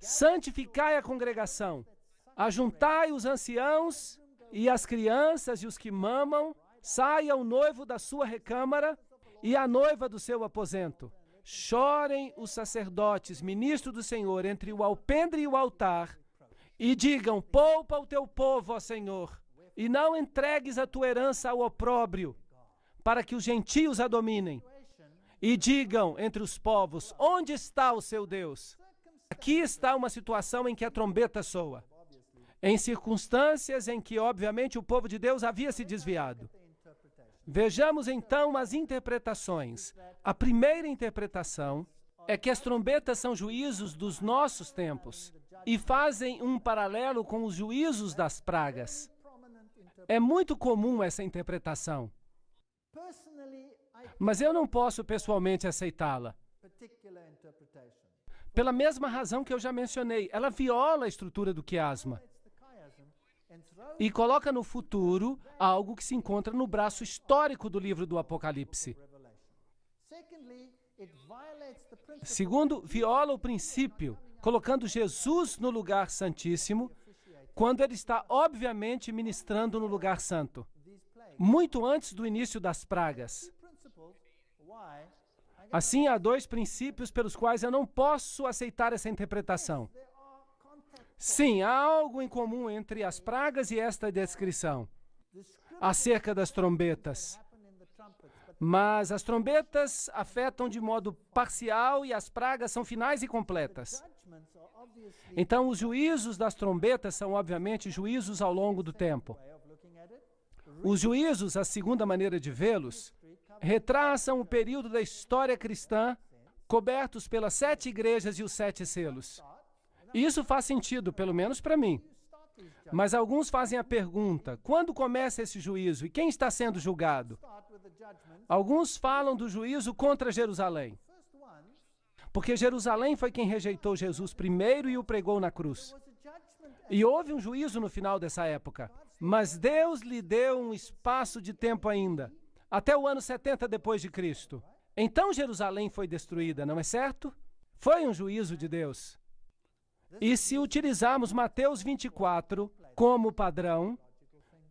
santificai a congregação, ajuntai os anciãos e as crianças e os que mamam, saia o noivo da sua recâmara e a noiva do seu aposento. Chorem os sacerdotes, ministros do Senhor, entre o alpendre e o altar, e digam, poupa o teu povo, ó Senhor, e não entregues a tua herança ao opróbrio, para que os gentios a dominem. E digam entre os povos, onde está o seu Deus? Aqui está uma situação em que a trombeta soa, em circunstâncias em que, obviamente, o povo de Deus havia se desviado. Vejamos então as interpretações. A primeira interpretação é que as trombetas são juízos dos nossos tempos e fazem um paralelo com os juízos das pragas. É muito comum essa interpretação, mas eu não posso pessoalmente aceitá-la. Pela mesma razão que eu já mencionei, ela viola a estrutura do quiasma e coloca no futuro algo que se encontra no braço histórico do livro do Apocalipse. Segundo, viola o princípio, colocando Jesus no lugar santíssimo, quando ele está, obviamente, ministrando no lugar santo, muito antes do início das pragas. Assim, há 2 princípios pelos quais eu não posso aceitar essa interpretação. Sim, há algo em comum entre as pragas e esta descrição acerca das trombetas. Mas as trombetas afetam de modo parcial e as pragas são finais e completas. Então, os juízos das trombetas são, obviamente, juízos ao longo do tempo. Os juízos, a segunda maneira de vê-los, retraçam o período da história cristã cobertos pelas 7 igrejas e os 7 selos. E isso faz sentido, pelo menos para mim. Mas alguns fazem a pergunta, quando começa esse juízo e quem está sendo julgado? Alguns falam do juízo contra Jerusalém, porque Jerusalém foi quem rejeitou Jesus primeiro e o pregou na cruz. E houve um juízo no final dessa época, mas Deus lhe deu um espaço de tempo ainda, até o ano 70 depois de Cristo. Então Jerusalém foi destruída, não é certo? Foi um juízo de Deus. E se utilizarmos Mateus 24 como padrão,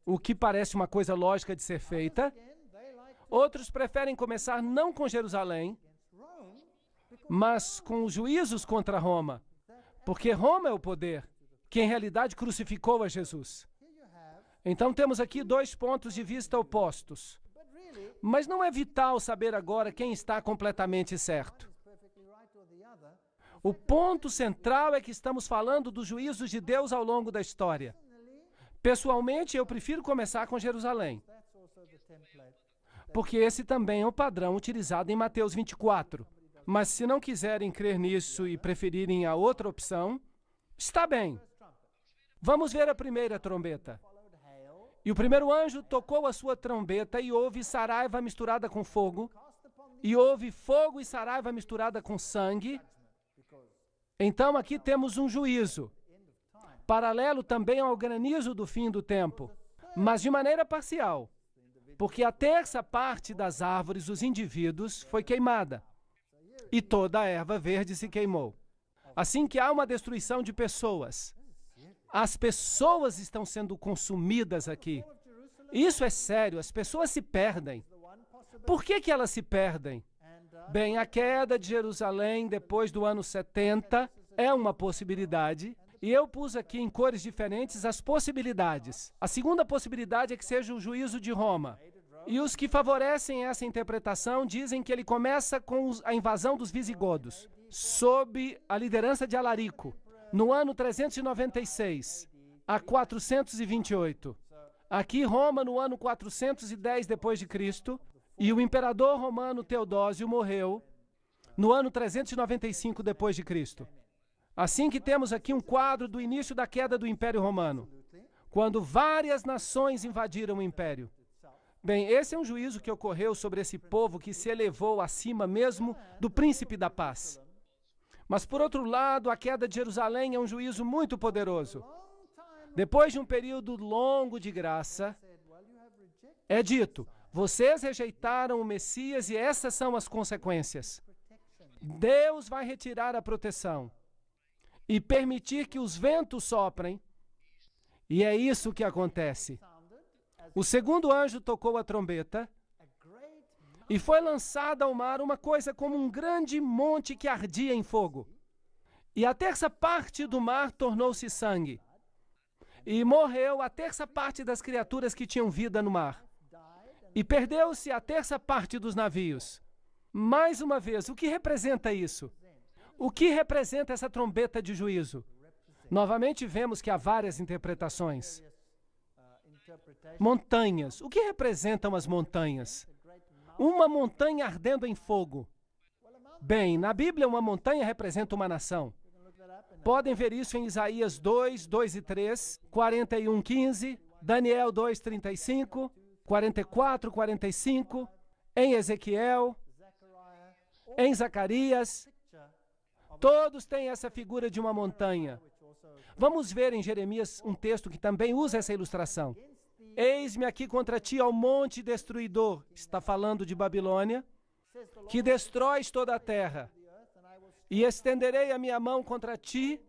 o que parece uma coisa lógica de ser feita, outros preferem começar não com Jerusalém, mas com os juízos contra Roma, porque Roma é o poder, que em realidade crucificou a Jesus. Então temos aqui 2 pontos de vista opostos. Mas não é vital saber agora quem está completamente certo. O ponto central é que estamos falando dos juízos de Deus ao longo da história. Pessoalmente, eu prefiro começar com Jerusalém, porque esse também é o padrão utilizado em Mateus 24. Mas se não quiserem crer nisso e preferirem a outra opção, está bem. Vamos ver a primeira trombeta. E o primeiro anjo tocou a sua trombeta e houve saraiva misturada com fogo, e houve fogo e saraiva misturada com sangue. Então aqui temos um juízo, paralelo também ao granizo do fim do tempo, mas de maneira parcial, porque a terça parte das árvores dos indivíduos foi queimada, e toda a erva verde se queimou. Assim que há uma destruição de pessoas. As pessoas estão sendo consumidas aqui. Isso é sério, as pessoas se perdem. Por que elas se perdem? Bem, a queda de Jerusalém depois do ano 70 é uma possibilidade, e eu pus aqui em cores diferentes as possibilidades. A segunda possibilidade é que seja o juízo de Roma. E os que favorecem essa interpretação dizem que ele começa com a invasão dos visigodos, sob a liderança de Alarico, no ano 396 a 428. Aqui Roma no ano 410 depois de Cristo, e o imperador romano Teodósio morreu no ano 395 depois de Cristo. Assim que temos aqui um quadro do início da queda do Império Romano, quando várias nações invadiram o Império. Bem, esse é um juízo que ocorreu sobre esse povo que se elevou acima mesmo do príncipe da paz. Mas, por outro lado, a queda de Jerusalém é um juízo muito poderoso. Depois de um período longo de graça, é dito, vocês rejeitaram o Messias e essas são as consequências. Deus vai retirar a proteção e permitir que os ventos soprem, e é isso que acontece. O segundo anjo tocou a trombeta e foi lançada ao mar uma coisa como um grande monte que ardia em fogo. E a terça parte do mar tornou-se sangue. E morreu a terça parte das criaturas que tinham vida no mar. E perdeu-se a terça parte dos navios. Mais uma vez, o que representa isso? O que representa essa trombeta de juízo? Novamente vemos que há várias interpretações. Montanhas. O que representam as montanhas? Uma montanha ardendo em fogo. Bem, na Bíblia, uma montanha representa uma nação. Podem ver isso em Isaías 2, 2 e 3, 41, 15, Daniel 2, 35, 44, 45, em Ezequiel, em Zacarias. Todos têm essa figura de uma montanha. Vamos ver em Jeremias um texto que também usa essa ilustração. Eis-me aqui contra ti ao monte destruidor, está falando de Babilônia, que destróis toda a terra. E estenderei a minha mão contra ti,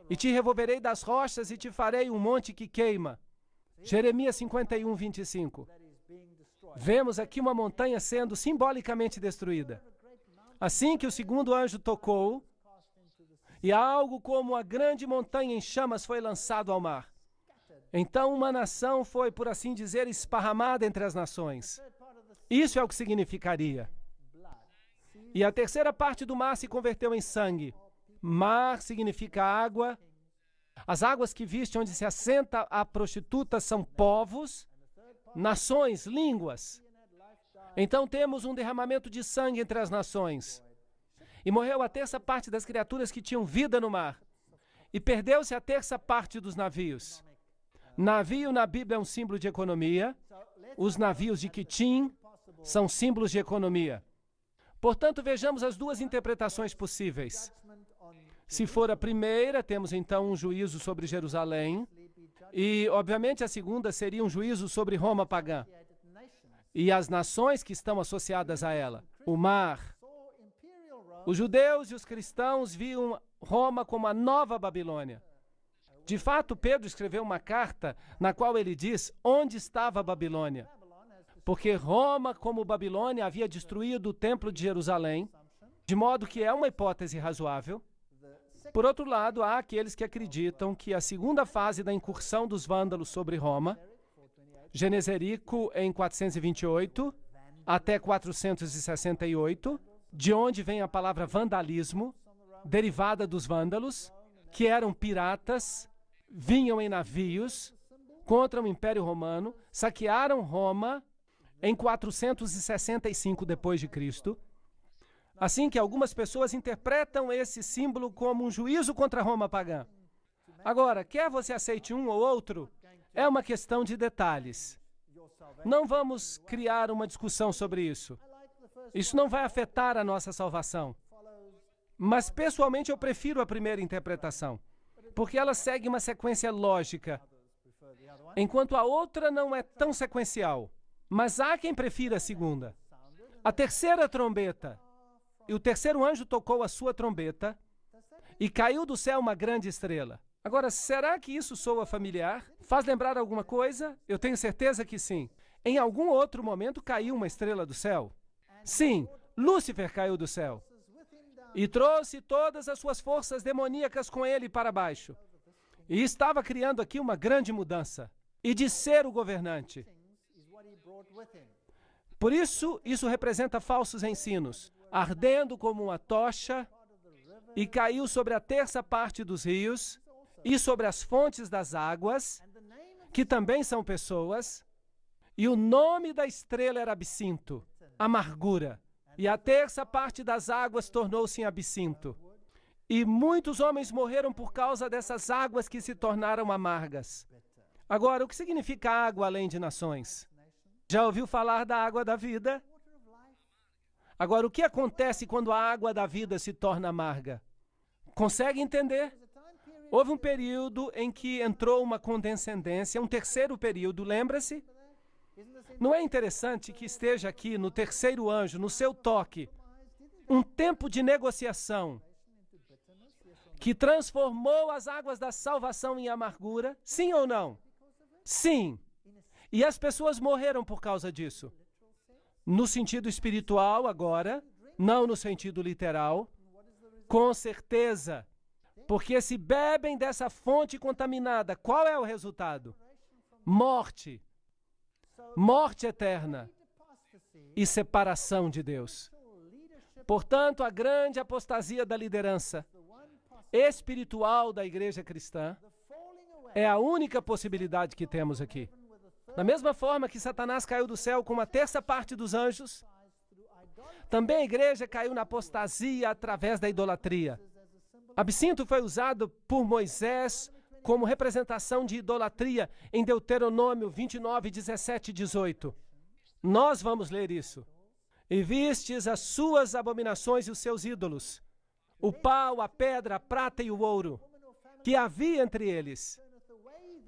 e te revolverei das rochas, e te farei um monte que queima. Jeremias 51, 25. Vemos aqui uma montanha sendo simbolicamente destruída. Assim que o segundo anjo tocou, e algo como uma grande montanha em chamas foi lançado ao mar. Então uma nação foi, por assim dizer, esparramada entre as nações. Isso é o que significaria. E a terceira parte do mar se converteu em sangue. Mar significa água. As águas que viste onde se assenta a prostituta são povos, nações, línguas. Então temos um derramamento de sangue entre as nações. E morreu a terça parte das criaturas que tinham vida no mar. E perdeu-se a terça parte dos navios. Navio na Bíblia é um símbolo de economia. Os navios de Quitim são símbolos de economia. Portanto, vejamos as duas interpretações possíveis. Se for a primeira, temos então um juízo sobre Jerusalém. E, obviamente, a segunda seria um juízo sobre Roma pagã. E as nações que estão associadas a ela. O mar. Os judeus e os cristãos viam Roma como a nova Babilônia. De fato, Pedro escreveu uma carta na qual ele diz onde estava a Babilônia. Porque Roma, como Babilônia, havia destruído o templo de Jerusalém, de modo que é uma hipótese razoável. Por outro lado, há aqueles que acreditam que a segunda fase da incursão dos vândalos sobre Roma, Geneserico em 428 até 468, de onde vem a palavra vandalismo, derivada dos vândalos, que eram piratas, vinham em navios contra o Império Romano, saquearam Roma em 465 depois de Cristo. Assim que algumas pessoas interpretam esse símbolo como um juízo contra Roma pagã. Agora, quer você aceite um ou outro, é uma questão de detalhes. Não vamos criar uma discussão sobre isso. Isso não vai afetar a nossa salvação. Mas, pessoalmente, eu prefiro a primeira interpretação, porque ela segue uma sequência lógica, enquanto a outra não é tão sequencial. Mas há quem prefira a segunda. A terceira trombeta, e o terceiro anjo tocou a sua trombeta, e caiu do céu uma grande estrela. Agora, será que isso soa familiar? Faz lembrar alguma coisa? Eu tenho certeza que sim. Em algum outro momento caiu uma estrela do céu. Sim, Lúcifer caiu do céu. E trouxe todas as suas forças demoníacas com ele para baixo. E estava criando aqui uma grande mudança. E de ser o governante. Por isso, isso representa falsos ensinos. Ardendo como uma tocha, e caiu sobre a terça parte dos rios, e sobre as fontes das águas, que também são pessoas. E o nome da estrela era absinto, amargura. E a terça parte das águas tornou-se em absinto. E muitos homens morreram por causa dessas águas que se tornaram amargas. Agora, o que significa água além de nações? Já ouviu falar da água da vida? Agora, o que acontece quando a água da vida se torna amarga? Consegue entender? Houve um período em que entrou uma condescendência, um terceiro período, lembra-se? Não é interessante que esteja aqui no terceiro anjo, no seu toque, um tempo de negociação que transformou as águas da salvação em amargura? Sim ou não? Sim. E as pessoas morreram por causa disso. No sentido espiritual, agora, não no sentido literal, com certeza. Porque se bebem dessa fonte contaminada, qual é o resultado? Morte. Morte eterna e separação de Deus. Portanto, a grande apostasia da liderança espiritual da igreja cristã é a única possibilidade que temos aqui. Da mesma forma que Satanás caiu do céu com uma terça parte dos anjos, também a igreja caiu na apostasia através da idolatria. Absinto foi usado por Moisés como representação de idolatria em Deuteronômio 29, 17 e 18. Nós vamos ler isso. E vistes as suas abominações e os seus ídolos, o pau, a pedra, a prata e o ouro, que havia entre eles,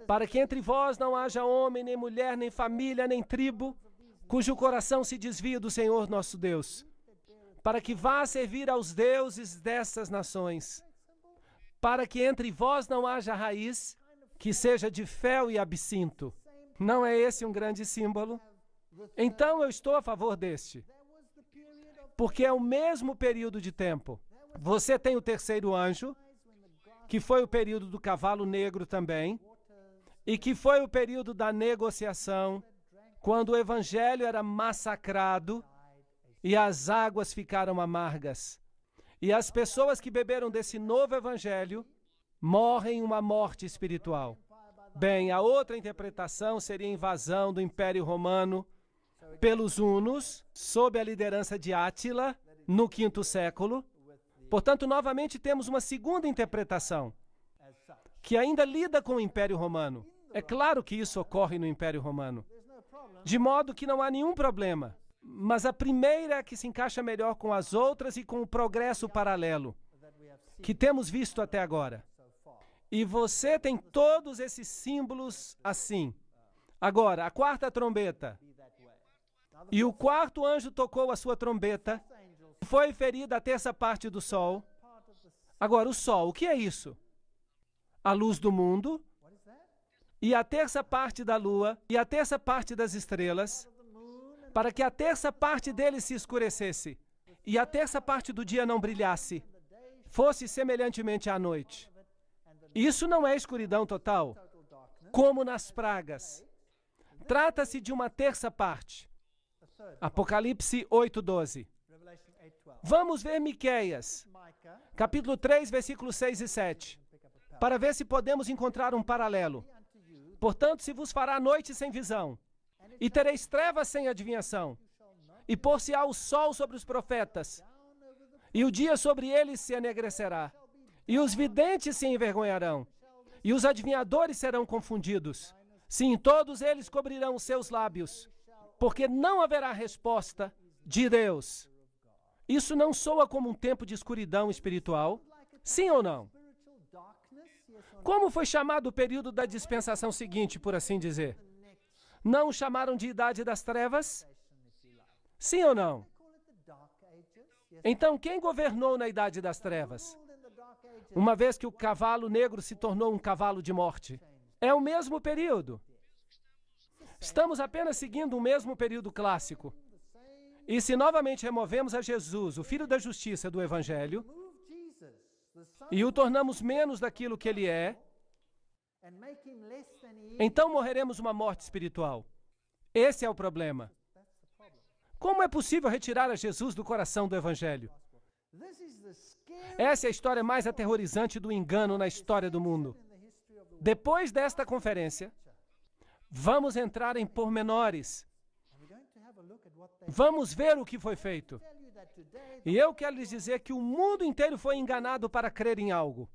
para que entre vós não haja homem, nem mulher, nem família, nem tribo, cujo coração se desvia do Senhor nosso Deus, para que vá servir aos deuses dessas nações, para que entre vós não haja raiz, que seja de fel e absinto. Não é esse um grande símbolo? Então eu estou a favor deste, porque é o mesmo período de tempo. Você tem o terceiro anjo, que foi o período do cavalo negro também, e que foi o período da negociação, quando o evangelho era massacrado e as águas ficaram amargas. E as pessoas que beberam desse novo evangelho morrem uma morte espiritual. Bem, a outra interpretação seria a invasão do Império Romano pelos hunos, sob a liderança de Átila, no V século. Portanto, novamente temos uma segunda interpretação, que ainda lida com o Império Romano. É claro que isso ocorre no Império Romano, de modo que não há nenhum problema. Mas a primeira é a que se encaixa melhor com as outras e com o progresso paralelo que temos visto até agora. E você tem todos esses símbolos assim. Agora, a quarta trombeta. E o quarto anjo tocou a sua trombeta. Foi ferida a terça parte do sol. Agora, o sol, o que é isso? A luz do mundo. E a terça parte da lua. E a terça parte das estrelas. Para que a terça parte dele se escurecesse. E a terça parte do dia não brilhasse. Fosse semelhantemente à noite. Isso não é escuridão total, como nas pragas. Trata-se de uma terça parte. Apocalipse 8:12. Vamos ver Miqueias, capítulo 3, versículos 6 e 7, para ver se podemos encontrar um paralelo. Portanto, se vos fará noite sem visão, e tereis trevas sem adivinhação, e pôr-se-á o sol sobre os profetas, e o dia sobre eles se enegrecerá. E os videntes se envergonharão, e os adivinhadores serão confundidos. Sim, todos eles cobrirão os seus lábios, porque não haverá resposta de Deus. Isso não soa como um tempo de escuridão espiritual? Sim ou não? Como foi chamado o período da dispensação seguinte, por assim dizer? Não o chamaram de Idade das Trevas? Sim ou não? Então, quem governou na Idade das Trevas? Uma vez que o cavalo negro se tornou um cavalo de morte. É o mesmo período. Estamos apenas seguindo o mesmo período clássico. E se novamente removemos a Jesus, o Filho da Justiça do Evangelho, e o tornamos menos daquilo que ele é, então morreremos uma morte espiritual. Esse é o problema. Como é possível retirar a Jesus do coração do Evangelho? Essa é a história mais aterrorizante do engano na história do mundo. Depois desta conferência, vamos entrar em pormenores. Vamos ver o que foi feito. E eu quero lhes dizer que o mundo inteiro foi enganado para crer em algo.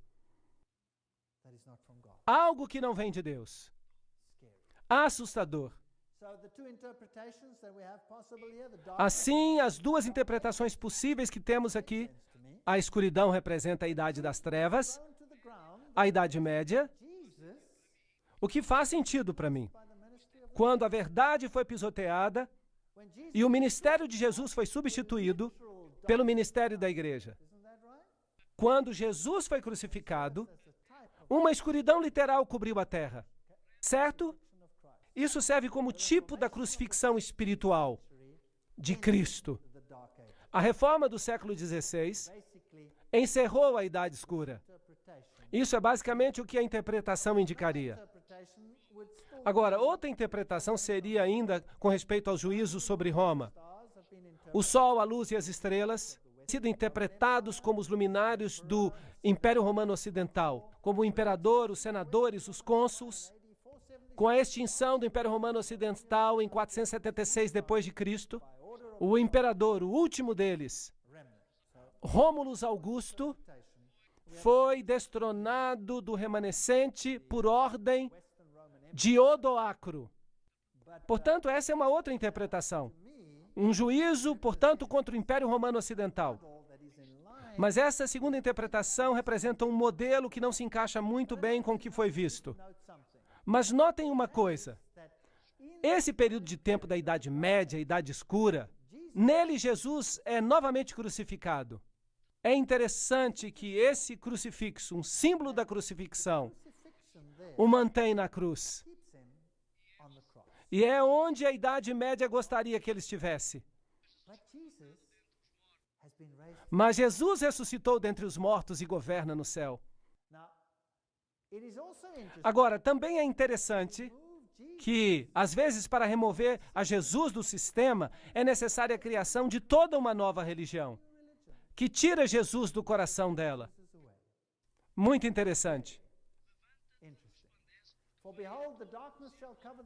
Algo que não vem de Deus. Assustador. Assim, as duas interpretações possíveis que temos aqui, a escuridão representa a idade das trevas, a Idade Média, o que faz sentido para mim. Quando a verdade foi pisoteada e o ministério de Jesus foi substituído pelo ministério da igreja. Quando Jesus foi crucificado, uma escuridão literal cobriu a terra, certo? Isso serve como tipo da crucifixão espiritual de Cristo. A reforma do século XVI encerrou a Idade Escura. Isso é basicamente o que a interpretação indicaria. Agora, outra interpretação seria ainda com respeito ao juízo sobre Roma. O sol, a luz e as estrelas sido interpretados como os luminários do Império Romano Ocidental, como o imperador, os senadores, os cônsuls. Com a extinção do Império Romano Ocidental em 476 d.C., o imperador, o último deles, Rômulo Augusto, foi destronado do remanescente por ordem de Odoacro. Portanto, essa é uma outra interpretação. Um juízo, portanto, contra o Império Romano Ocidental. Mas essa segunda interpretação representa um modelo que não se encaixa muito bem com o que foi visto. Mas notem uma coisa. Esse período de tempo da Idade Média, Idade Escura, nele Jesus é novamente crucificado. É interessante que esse crucifixo, um símbolo da crucifixão, o mantém na cruz. E é onde a Idade Média gostaria que ele estivesse. Mas Jesus ressuscitou dentre os mortos e governa no céu. Agora, também é interessante que, às vezes, para remover a Jesus do sistema, é necessária a criação de toda uma nova religião, que tira Jesus do coração dela. Muito interessante.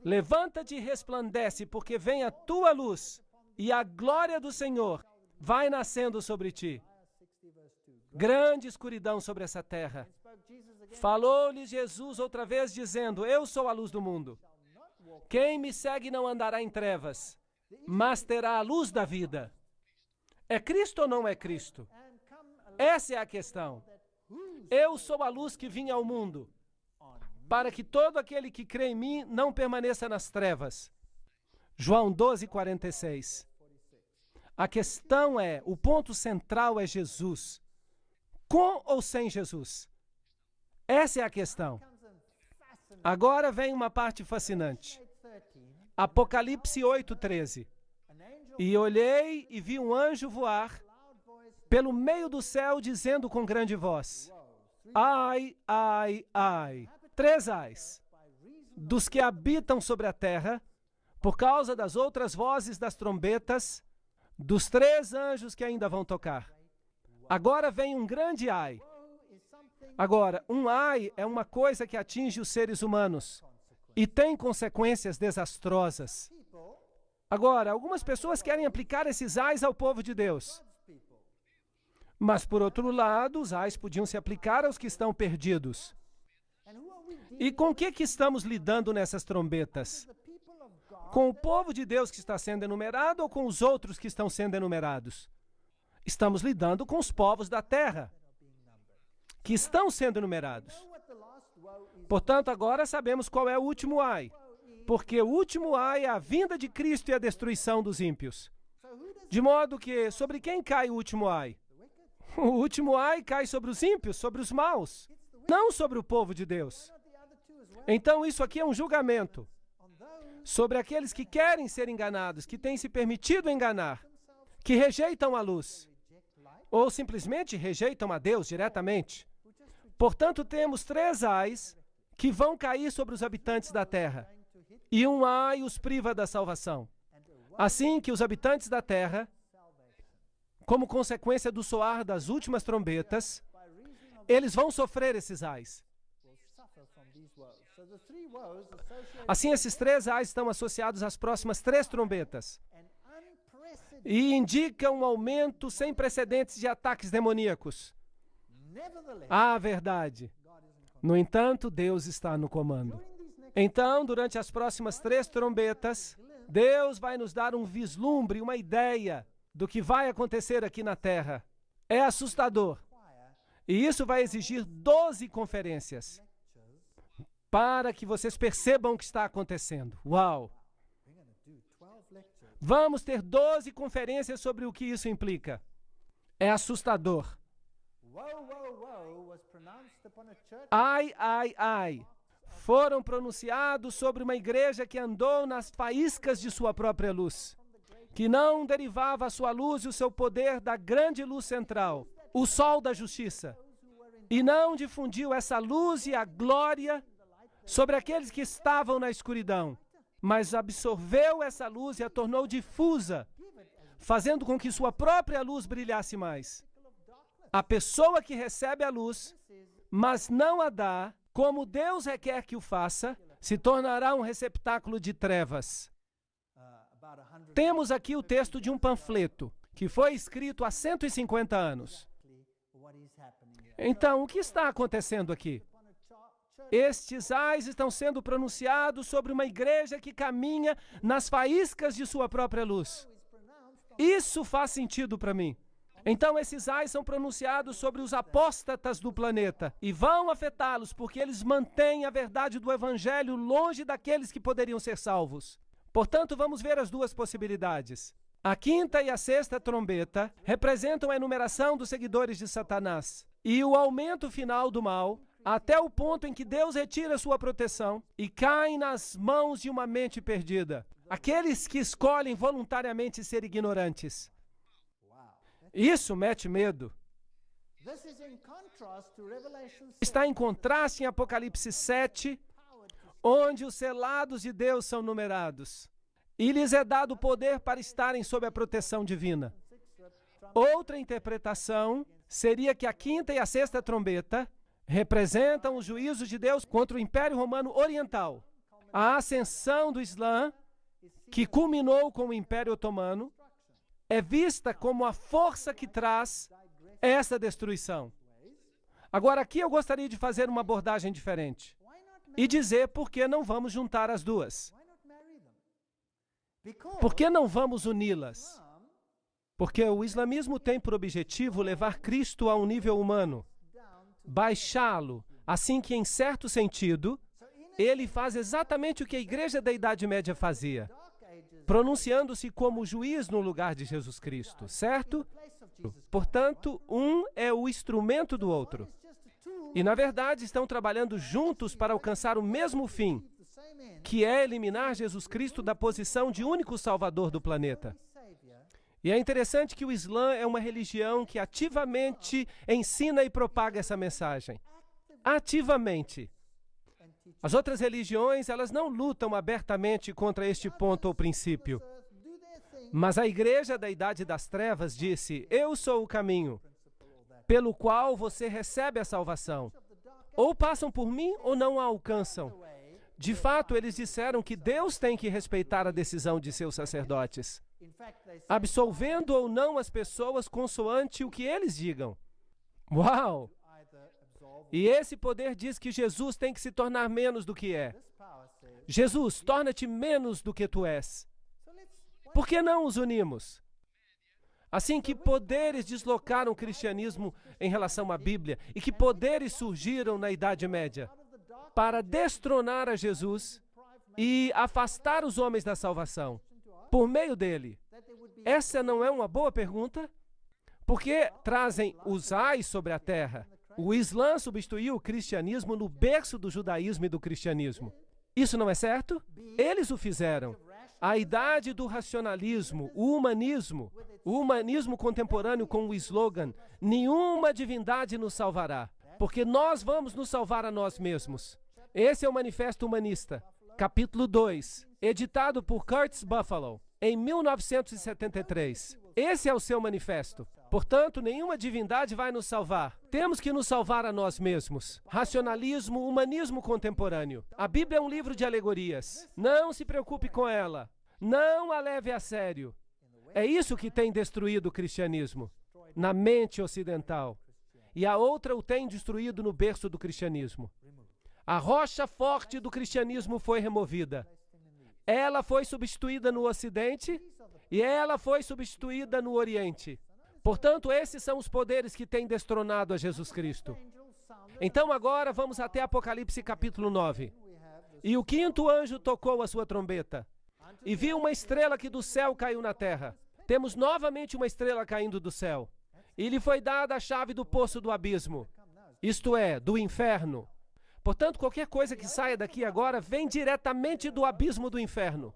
Levanta-te e resplandece, porque vem a tua luz, e a glória do Senhor vai nascendo sobre ti. Grande escuridão sobre essa terra. Falou-lhe Jesus outra vez, dizendo: eu sou a luz do mundo. Quem me segue não andará em trevas, mas terá a luz da vida. É Cristo ou não é Cristo? Essa é a questão. Eu sou a luz que vim ao mundo, para que todo aquele que crê em mim não permaneça nas trevas. João 12:46. A questão é, o ponto central é Jesus. Com ou sem Jesus? Essa é a questão. Agora vem uma parte fascinante. Apocalipse 8:13. E olhei e vi um anjo voar pelo meio do céu, dizendo com grande voz: ai, ai, ai. 3 ais. Dos que habitam sobre a terra, por causa das outras vozes das trombetas, dos 3 anjos que ainda vão tocar. Agora vem um grande ai. Agora, um ai é uma coisa que atinge os seres humanos e tem consequências desastrosas. Agora, algumas pessoas querem aplicar esses ais ao povo de Deus. Mas, por outro lado, os ais podiam se aplicar aos que estão perdidos. E com o que estamos lidando nessas trombetas? Com o povo de Deus que está sendo enumerado ou com os outros que estão sendo enumerados? Estamos lidando com os povos da terra, que estão sendo enumerados. Portanto, agora sabemos qual é o último ai, porque o último ai é a vinda de Cristo e a destruição dos ímpios. De modo que, sobre quem cai o último ai? O último ai cai sobre os ímpios, sobre os maus, não sobre o povo de Deus. Então, isso aqui é um julgamento sobre aqueles que querem ser enganados, que têm se permitido enganar, que rejeitam a luz, ou simplesmente rejeitam a Deus diretamente. Portanto, temos 3 ais que vão cair sobre os habitantes da terra, e um ai os priva da salvação. Assim que os habitantes da terra, como consequência do soar das últimas trombetas, eles vão sofrer esses ais. Assim, esses 3 ais estão associados às próximas 3 trombetas e indicam um aumento sem precedentes de ataques demoníacos. A verdade. No entanto, Deus está no comando. Então, durante as próximas 3 trombetas, Deus vai nos dar um vislumbre, uma ideia do que vai acontecer aqui na Terra. É assustador. E isso vai exigir 12 conferências para que vocês percebam o que está acontecendo. Uau! Vamos ter 12 conferências sobre o que isso implica. É assustador. Ai, ai, ai. Foram pronunciados sobre uma igreja que andou nas faíscas de sua própria luz, que não derivava a sua luz e o seu poder da grande luz central, o sol da justiça, e não difundiu essa luz e a glória sobre aqueles que estavam na escuridão, mas absorveu essa luz e a tornou difusa, fazendo com que sua própria luz brilhasse mais. A pessoa que recebe a luz, mas não a dá, como Deus requer que o faça, se tornará um receptáculo de trevas. Temos aqui o texto de um panfleto, que foi escrito há 150 anos. Então, o que está acontecendo aqui? Estes ais estão sendo pronunciados sobre uma igreja que caminha nas faíscas de sua própria luz. Isso faz sentido para mim. Então, esses ais são pronunciados sobre os apóstatas do planeta e vão afetá-los porque eles mantêm a verdade do evangelho longe daqueles que poderiam ser salvos. Portanto, vamos ver as 2 possibilidades. A 5ª e a 6ª trombeta representam a enumeração dos seguidores de Satanás e o aumento final do mal, até o ponto em que Deus retira sua proteção e cai nas mãos de uma mente perdida. Aqueles que escolhem voluntariamente ser ignorantes. Isso mete medo. Está em contraste em Apocalipse 7, onde os selados de Deus são numerados. E lhes é dado o poder para estarem sob a proteção divina. Outra interpretação seria que a quinta e a sexta trombeta representam os juízos de Deus contra o Império Romano Oriental. A ascensão do Islã, que culminou com o Império Otomano, é vista como a força que traz essa destruição. Agora, aqui eu gostaria de fazer uma abordagem diferente e dizer por que não vamos juntar as duas. Por que não vamos uni-las? Porque o islamismo tem por objetivo levar Cristo a um nível humano, baixá-lo, assim que, em certo sentido, ele faz exatamente o que a Igreja da Idade Média fazia, pronunciando-se como juiz no lugar de Jesus Cristo, certo? Portanto, um é o instrumento do outro. E, na verdade, estão trabalhando juntos para alcançar o mesmo fim, que é eliminar Jesus Cristo da posição de único salvador do planeta. E é interessante que o Islã é uma religião que ativamente ensina e propaga essa mensagem. Ativamente. As outras religiões, elas não lutam abertamente contra este ponto ou princípio. Mas a Igreja da Idade das Trevas disse: eu sou o caminho, pelo qual você recebe a salvação. Ou passam por mim ou não a alcançam. De fato, eles disseram que Deus tem que respeitar a decisão de seus sacerdotes, absolvendo ou não as pessoas consoante o que eles digam. Uau! E esse poder diz que Jesus tem que se tornar menos do que é. Jesus, torna-te menos do que tu és. Por que não os unimos? Assim, que poderes deslocaram o cristianismo em relação à Bíblia e que poderes surgiram na Idade Média para destronar a Jesus e afastar os homens da salvação por meio dele? Essa não é uma boa pergunta? Porque trazem os ais sobre a terra. O Islã substituiu o cristianismo no berço do judaísmo e do cristianismo. Isso não é certo? Eles o fizeram. A idade do racionalismo, o humanismo contemporâneo com o slogan: nenhuma divindade nos salvará, porque nós vamos nos salvar a nós mesmos. Esse é o Manifesto Humanista, capítulo 2, editado por Curtis Buffalo, em 1973. Esse é o seu manifesto. Portanto, nenhuma divindade vai nos salvar. Temos que nos salvar a nós mesmos. Racionalismo, humanismo contemporâneo. A Bíblia é um livro de alegorias. Não se preocupe com ela. Não a leve a sério. É isso que tem destruído o cristianismo na mente ocidental. E a outra o tem destruído no berço do cristianismo. A rocha forte do cristianismo foi removida. Ela foi substituída no Ocidente e ela foi substituída no Oriente. Portanto, esses são os poderes que têm destronado a Jesus Cristo. Então agora vamos até Apocalipse capítulo 9. E o quinto anjo tocou a sua trombeta, e viu uma estrela que do céu caiu na terra. Temos novamente uma estrela caindo do céu. E lhe foi dada a chave do poço do abismo, isto é, do inferno. Portanto, qualquer coisa que saia daqui agora vem diretamente do abismo do inferno.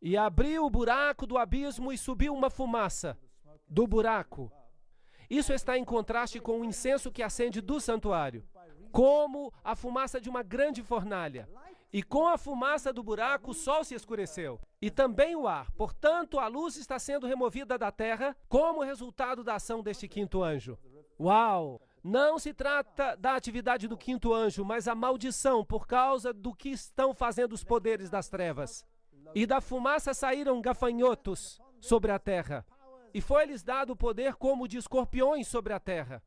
E abriu o buraco do abismo e subiu uma fumaça do buraco. Isso está em contraste com o incenso que acende do santuário, como a fumaça de uma grande fornalha. E com a fumaça do buraco, o sol se escureceu. E também o ar. Portanto, a luz está sendo removida da terra como resultado da ação deste quinto anjo. Uau! Não se trata da atividade do quinto anjo, mas a maldição por causa do que estão fazendo os poderes das trevas. E da fumaça saíram gafanhotos sobre a terra. E foi-lhes dado o poder como de escorpiões sobre a terra.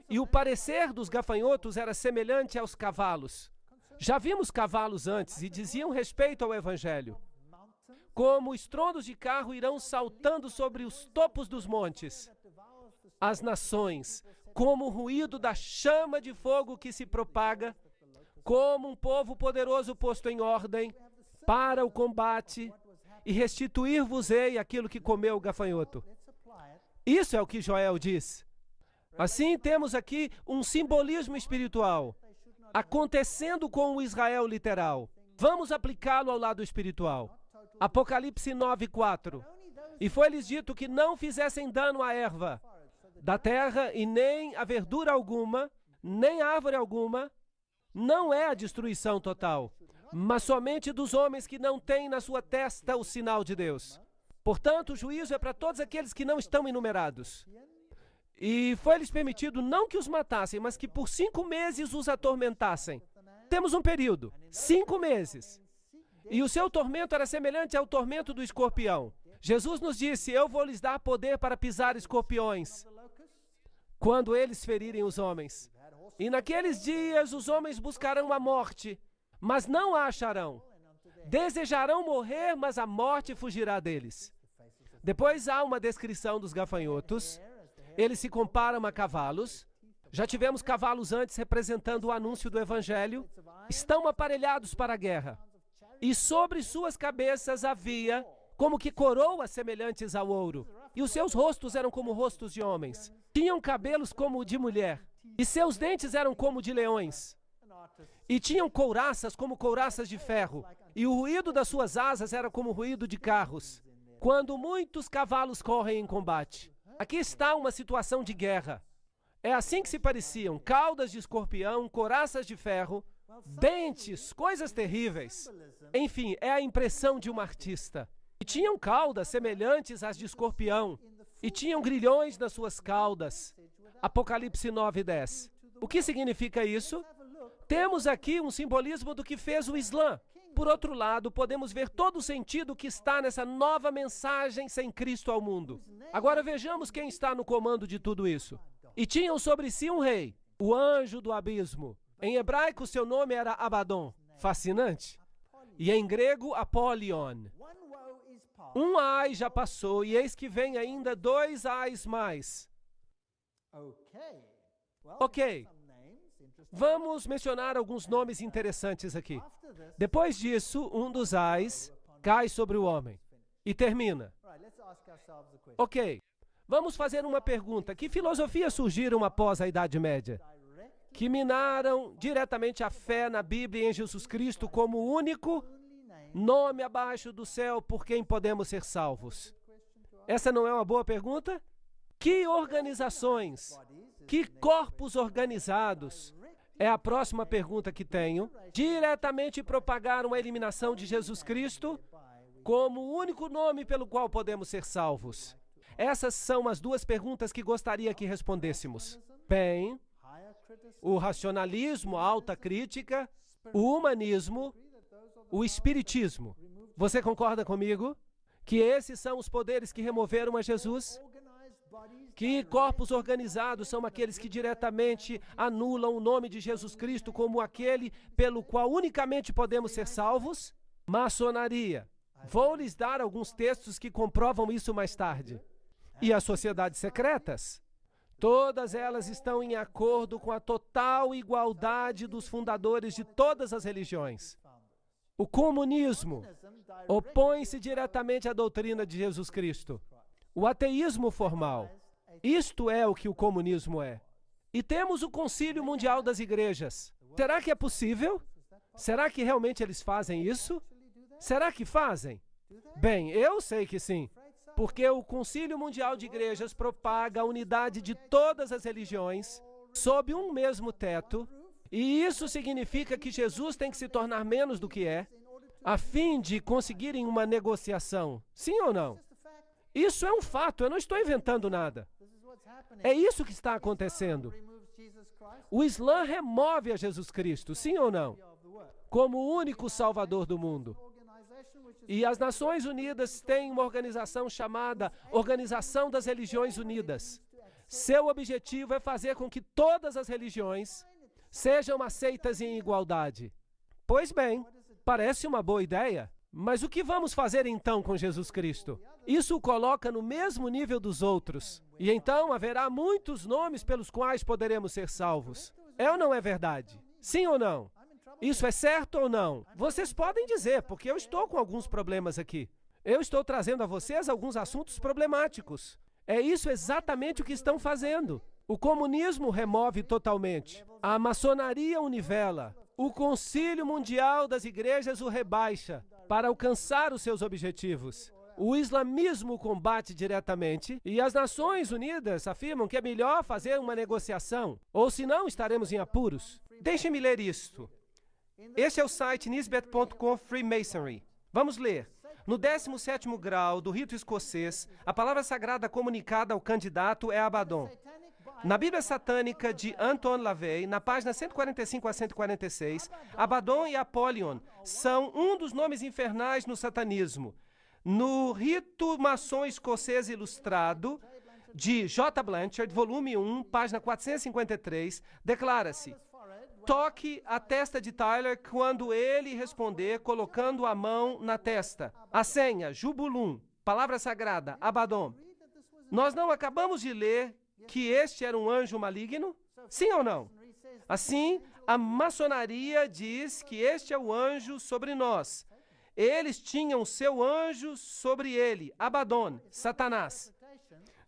E o parecer dos gafanhotos era semelhante aos cavalos. Já vimos cavalos antes e diziam respeito ao Evangelho. Como estrondos de carro irão saltando sobre os topos dos montes. As nações, como o ruído da chama de fogo que se propaga, como um povo poderoso posto em ordem para o combate, e restituir-vos-ei aquilo que comeu o gafanhoto. Isso é o que Joel diz. Assim, temos aqui um simbolismo espiritual acontecendo com o Israel literal. Vamos aplicá-lo ao lado espiritual. Apocalipse 9:4. E foi-lhes dito que não fizessem dano à erva, da terra e nem a verdura alguma, nem árvore alguma, não é a destruição total, mas somente dos homens que não têm na sua testa o sinal de Deus. Portanto, o juízo é para todos aqueles que não estão enumerados. E foi-lhes permitido não que os matassem, mas que por 5 meses os atormentassem. Temos um período, 5 meses. E o seu tormento era semelhante ao tormento do escorpião. Jesus nos disse: eu vou lhes dar poder para pisar escorpiões, quando eles ferirem os homens. E naqueles dias os homens buscarão a morte, mas não a acharão. Desejarão morrer, mas a morte fugirá deles. Depois há uma descrição dos gafanhotos. Eles se comparam a cavalos. Já tivemos cavalos antes representando o anúncio do Evangelho. Estão aparelhados para a guerra. E sobre suas cabeças havia como que coroas semelhantes ao ouro. E os seus rostos eram como rostos de homens. Tinham cabelos como de mulher. E seus dentes eram como de leões. E tinham couraças como couraças de ferro. E o ruído das suas asas era como o ruído de carros, quando muitos cavalos correm em combate. Aqui está uma situação de guerra. É assim que se pareciam: caudas de escorpião, couraças de ferro, dentes, coisas terríveis. Enfim, é a impressão de um artista. E tinham caudas semelhantes às de escorpião, e tinham grilhões nas suas caudas. Apocalipse 9:10. O que significa isso? Temos aqui um simbolismo do que fez o Islã. Por outro lado, podemos ver todo o sentido que está nessa nova mensagem sem Cristo ao mundo. Agora vejamos quem está no comando de tudo isso. E tinham sobre si um rei, o anjo do abismo. Em hebraico, seu nome era Abaddon. Fascinante. E em grego, Apolion. Um ai já passou, e eis que vem ainda 2 ais mais. Ok. Vamos mencionar alguns nomes interessantes aqui. Depois disso, um dos ais cai sobre o homem e termina. Ok. Vamos fazer uma pergunta. Que filosofias surgiram após a Idade Média, que minaram diretamente a fé na Bíblia e em Jesus Cristo como o único nome abaixo do céu por quem podemos ser salvos? Essa não é uma boa pergunta? Que organizações, que corpos organizados, é a próxima pergunta que tenho, diretamente propagaram a eliminação de Jesus Cristo como o único nome pelo qual podemos ser salvos? Essas são as 2 perguntas que gostaria que respondêssemos. Bem, o racionalismo, a alta crítica, o humanismo, o espiritismo. Você concorda comigo que esses são os poderes que removeram a Jesus? Que corpos organizados são aqueles que diretamente anulam o nome de Jesus Cristo como aquele pelo qual unicamente podemos ser salvos? Maçonaria. Vou lhes dar alguns textos que comprovam isso mais tarde. E as sociedades secretas? Todas elas estão em acordo com a total igualdade dos fundadores de todas as religiões. O comunismo opõe-se diretamente à doutrina de Jesus Cristo. O ateísmo formal. Isto é o que o comunismo é. E temos o Concílio Mundial das Igrejas. Será que é possível? Será que realmente eles fazem isso? Será que fazem? Bem, eu sei que sim. Porque o Concílio Mundial de Igrejas propaga a unidade de todas as religiões sob um mesmo teto, e isso significa que Jesus tem que se tornar menos do que é, a fim de conseguirem uma negociação. Sim ou não? Isso é um fato, eu não estou inventando nada. É isso que está acontecendo. O Islã remove a Jesus Cristo, sim ou não? Como o único Salvador do mundo. E as Nações Unidas têm uma organização chamada Organização das Religiões Unidas. Seu objetivo é fazer com que todas as religiões sejam aceitas em igualdade. Pois bem, parece uma boa ideia, mas o que vamos fazer então com Jesus Cristo? Isso o coloca no mesmo nível dos outros. E então haverá muitos nomes pelos quais poderemos ser salvos. É ou não é verdade? Sim ou não? Isso é certo ou não? Vocês podem dizer, porque eu estou com alguns problemas aqui. Eu estou trazendo a vocês alguns assuntos problemáticos. É isso exatamente o que estão fazendo. O comunismo remove totalmente. A maçonaria o nivela. O Concílio Mundial das Igrejas o rebaixa para alcançar os seus objetivos. O islamismo combate diretamente e as Nações Unidas afirmam que é melhor fazer uma negociação, ou senão estaremos em apuros. Deixe-me ler isto. Este é o site nisbet.com Freemasonry. Vamos ler. No 17º grau do rito escocês, a palavra sagrada comunicada ao candidato é Abaddon. Na Bíblia Satânica de Anton LaVey, na página 145 a 146, Abaddon e Apollyon são um dos nomes infernais no satanismo. No Rito Maçom Escocês Ilustrado, de J. Blanchard, volume 1, página 453, declara-se: toque a testa de Tyler quando ele responder colocando a mão na testa. A senha, Jubulum, palavra sagrada, Abaddon. Nós não acabamos de ler que este era um anjo maligno? Sim ou não? Assim, a maçonaria diz que este é o anjo sobre nós. Eles tinham seu anjo sobre ele, Abaddon, Satanás.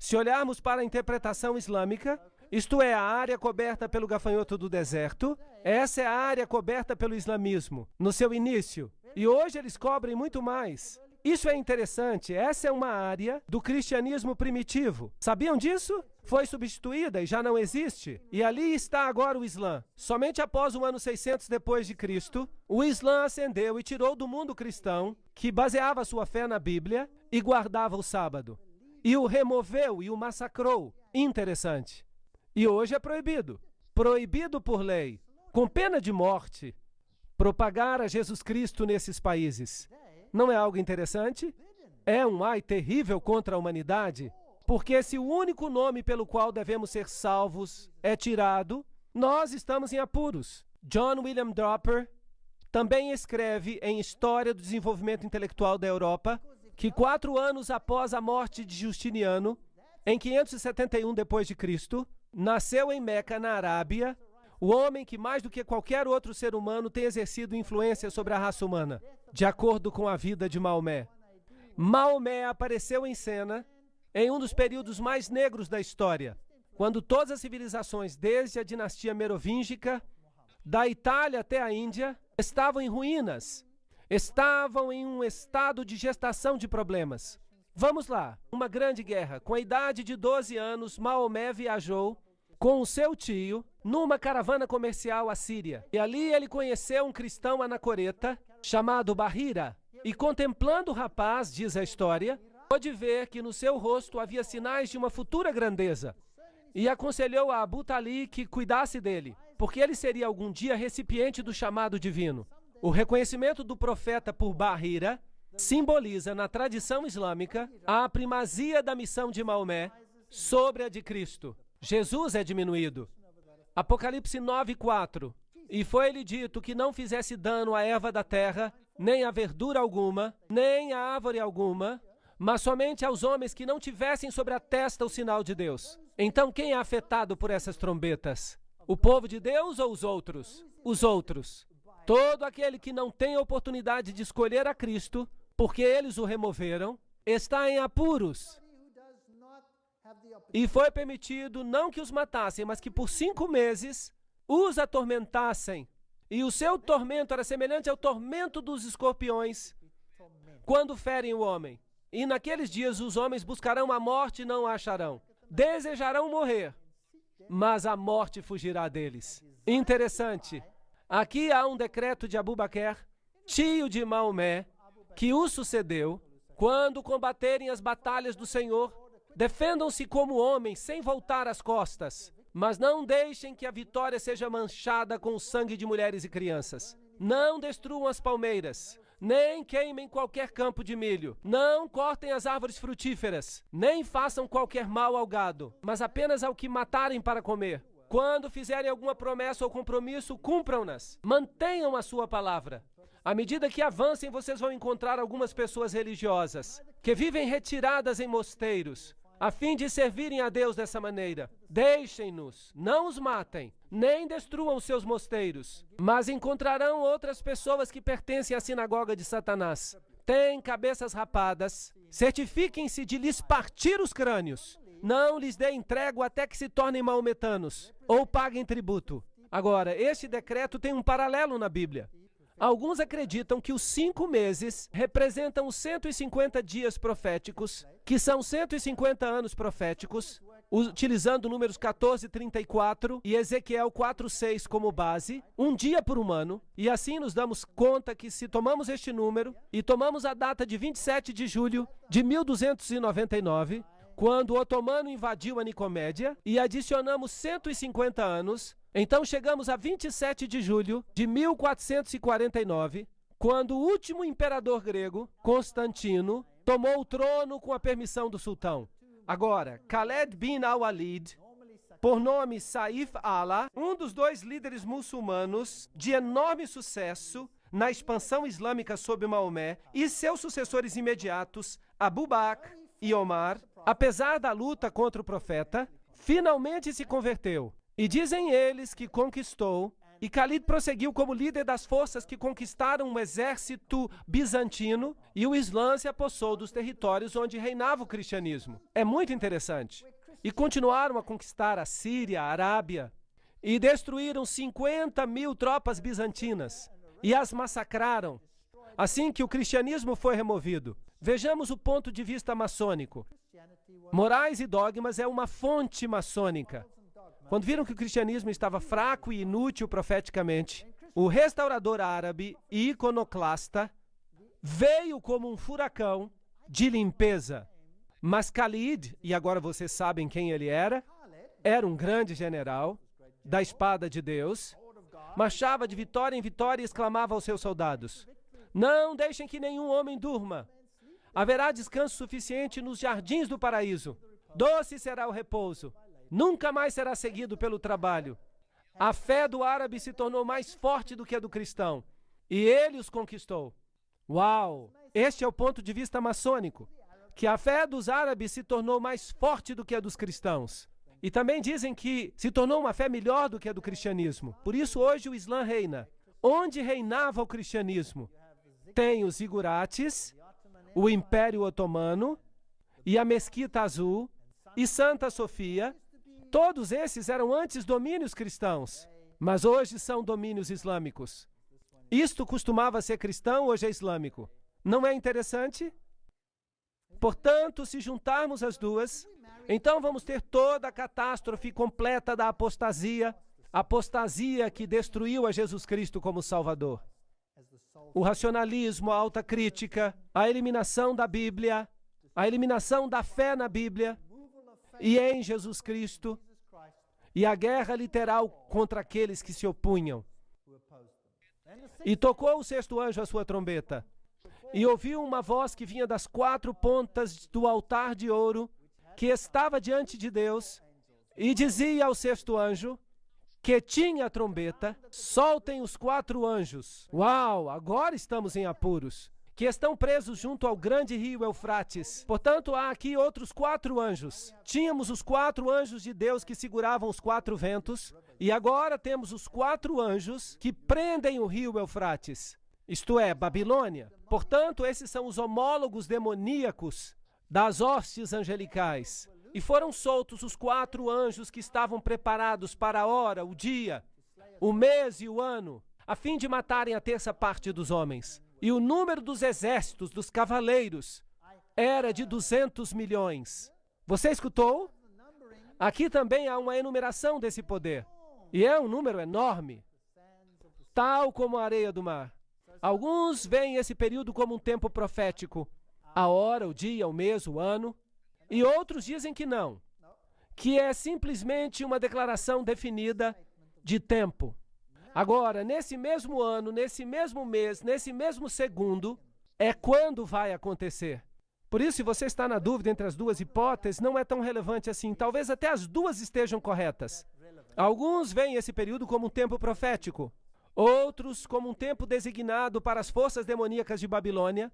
Se olharmos para a interpretação islâmica, isto é, a área coberta pelo gafanhoto do deserto, essa é a área coberta pelo islamismo, no seu início. E hoje eles cobrem muito mais. Isso é interessante, essa é uma área do cristianismo primitivo. Sabiam disso? Foi substituída e já não existe. E ali está agora o Islã. Somente após o ano 600 depois de Cristo, o Islã ascendeu e tirou do mundo cristão, que baseava sua fé na Bíblia e guardava o sábado. E o removeu e o massacrou. Interessante. E hoje é proibido. Proibido por lei, com pena de morte, propagar a Jesus Cristo nesses países. Não é algo interessante? É um ai terrível contra a humanidade, porque se o único nome pelo qual devemos ser salvos é tirado, nós estamos em apuros. John William Dropper também escreve em História do Desenvolvimento Intelectual da Europa que 4 anos após a morte de Justiniano, em 571 d.C., nasceu em Meca, na Arábia, o homem que mais do que qualquer outro ser humano tem exercido influência sobre a raça humana, de acordo com a vida de Maomé. Maomé apareceu em cena em um dos períodos mais negros da história, quando todas as civilizações, desde a dinastia merovíngica, da Itália até a Índia, estavam em ruínas, estavam em um estado de gestação de problemas. Vamos lá, uma grande guerra. Com a idade de 12 anos, Maomé viajou com o seu tio numa caravana comercial à Síria. E ali ele conheceu um cristão anacoreta chamado Bahira. E contemplando o rapaz, diz a história, pôde ver que no seu rosto havia sinais de uma futura grandeza. E aconselhou a Abu Talib que cuidasse dele, porque ele seria algum dia recipiente do chamado divino. O reconhecimento do profeta por Bahira simboliza, na tradição islâmica, a primazia da missão de Maomé sobre a de Cristo. Jesus é diminuído. Apocalipse 9:4. E foi-lhe dito que não fizesse dano à erva da terra, nem a verdura alguma, nem a árvore alguma, mas somente aos homens que não tivessem sobre a testa o sinal de Deus. Então quem é afetado por essas trombetas? O povo de Deus ou os outros? Os outros. Todo aquele que não tem a oportunidade de escolher a Cristo, porque eles o removeram, está em apuros. E foi permitido não que os matassem, mas que por 5 meses os atormentassem. E o seu tormento era semelhante ao tormento dos escorpiões quando ferem o homem. E naqueles dias os homens buscarão a morte e não a acharão. Desejarão morrer, mas a morte fugirá deles. Interessante. Aqui há um decreto de Abu Bakr, tio de Maomé, que o sucedeu. Quando combaterem as batalhas do Senhor, defendam-se como homens, sem voltar as costas, mas não deixem que a vitória seja manchada com o sangue de mulheres e crianças. Não destruam as palmeiras, nem queimem qualquer campo de milho. Não cortem as árvores frutíferas, nem façam qualquer mal ao gado, mas apenas ao que matarem para comer. Quando fizerem alguma promessa ou compromisso, cumpram-nas. Mantenham a sua palavra. À medida que avancem, vocês vão encontrar algumas pessoas religiosas que vivem retiradas em mosteiros, a fim de servirem a Deus dessa maneira. Deixem-nos, não os matem, nem destruam seus mosteiros, mas encontrarão outras pessoas que pertencem à sinagoga de Satanás. Têm cabeças rapadas, certifiquem-se de lhes partir os crânios. Não lhes deem trégua até que se tornem maometanos, ou paguem tributo. Agora, este decreto tem um paralelo na Bíblia. Alguns acreditam que os 5 meses representam os 150 dias proféticos, que são 150 anos proféticos, utilizando números 14:34 e Ezequiel 4:6 como base, um dia por um ano, e assim nos damos conta que se tomamos este número e tomamos a data de 27 de julho de 1299, quando o otomano invadiu a Nicomédia, e adicionamos 150 anos, então chegamos a 27 de julho de 1449, quando o último imperador grego, Constantino, tomou o trono com a permissão do sultão. Agora, Khaled bin al-Walid, por nome Saif Allah, um dos 2 líderes muçulmanos de enorme sucesso na expansão islâmica sob Maomé, e seus sucessores imediatos, Abu Bakr e Omar, apesar da luta contra o profeta, finalmente se converteu. E dizem eles que conquistou, e Khalid prosseguiu como líder das forças que conquistaram o exército bizantino, e o Islã se apossou dos territórios onde reinava o cristianismo. É muito interessante. E continuaram a conquistar a Síria, a Arábia, e destruíram 50.000 tropas bizantinas, e as massacraram, assim que o cristianismo foi removido. Vejamos o ponto de vista maçônico. Morais e Dogmas é uma fonte maçônica. Quando viram que o cristianismo estava fraco e inútil profeticamente, o restaurador árabe e iconoclasta veio como um furacão de limpeza. Mas Khalid, e agora vocês sabem quem ele era um grande general da espada de Deus, marchava de vitória em vitória e exclamava aos seus soldados: não deixem que nenhum homem durma. Haverá descanso suficiente nos jardins do paraíso. Doce será o repouso. Nunca mais será seguido pelo trabalho. A fé do árabe se tornou mais forte do que a do cristão, e ele os conquistou. Uau! Este é o ponto de vista maçônico, que a fé dos árabes se tornou mais forte do que a dos cristãos. E também dizem que se tornou uma fé melhor do que a do cristianismo. Por isso hoje o Islã reina. Onde reinava o cristianismo? Tem os zigurates, o Império Otomano, e a Mesquita Azul, e Santa Sofia. Todos esses eram antes domínios cristãos, mas hoje são domínios islâmicos. Isto costumava ser cristão, hoje é islâmico. Não é interessante? Portanto, se juntarmos as duas, então vamos ter toda a catástrofe completa da apostasia, apostasia que destruiu a Jesus Cristo como Salvador. O racionalismo, a alta crítica, a eliminação da Bíblia, a eliminação da fé na Bíblia e em Jesus Cristo, e a guerra literal contra aqueles que se opunham. E tocou o 6º anjo a sua trombeta, e ouviu uma voz que vinha das 4 pontas do altar de ouro, que estava diante de Deus, e dizia ao 6º anjo, que tinha a trombeta: soltem os 4 anjos. Uau, agora estamos em apuros. Que estão presos junto ao grande rio Eufrates. Portanto, há aqui outros 4 anjos. Tínhamos os 4 anjos de Deus que seguravam os 4 ventos, e agora temos os 4 anjos que prendem o rio Eufrates, isto é, Babilônia. Portanto, esses são os homólogos demoníacos das hostes angelicais. E foram soltos os 4 anjos que estavam preparados para a hora, o dia, o mês e o ano, a fim de matarem a 1/3 parte dos homens. E o número dos exércitos, dos cavaleiros, era de 200 milhões. Você escutou? Aqui também há uma enumeração desse poder. E é um número enorme, tal como a areia do mar. Alguns veem esse período como um tempo profético, a hora, o dia, o mês, o ano. E outros dizem que não, que é simplesmente uma declaração definida de tempo. Agora, nesse mesmo ano, nesse mesmo mês, nesse mesmo segundo, é quando vai acontecer. Por isso, se você está na dúvida entre as duas hipóteses, não é tão relevante assim. Talvez até as duas estejam corretas. Alguns veem esse período como um tempo profético. Outros como um tempo designado para as forças demoníacas de Babilônia,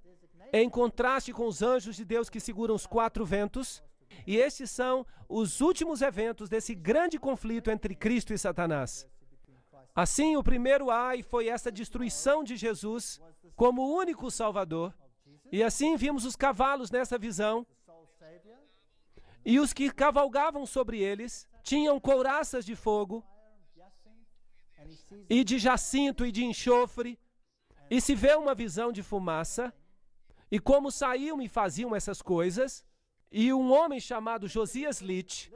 em contraste com os anjos de Deus que seguram os 4 ventos. E estes são os últimos eventos desse grande conflito entre Cristo e Satanás. Assim, o primeiro ai foi essa destruição de Jesus como o único Salvador. E assim vimos os cavalos nessa visão. E os que cavalgavam sobre eles tinham couraças de fogo, e de jacinto e de enxofre, E se vê uma visão de fumaça, e como saíam e faziam essas coisas, e um homem chamado Josias Litch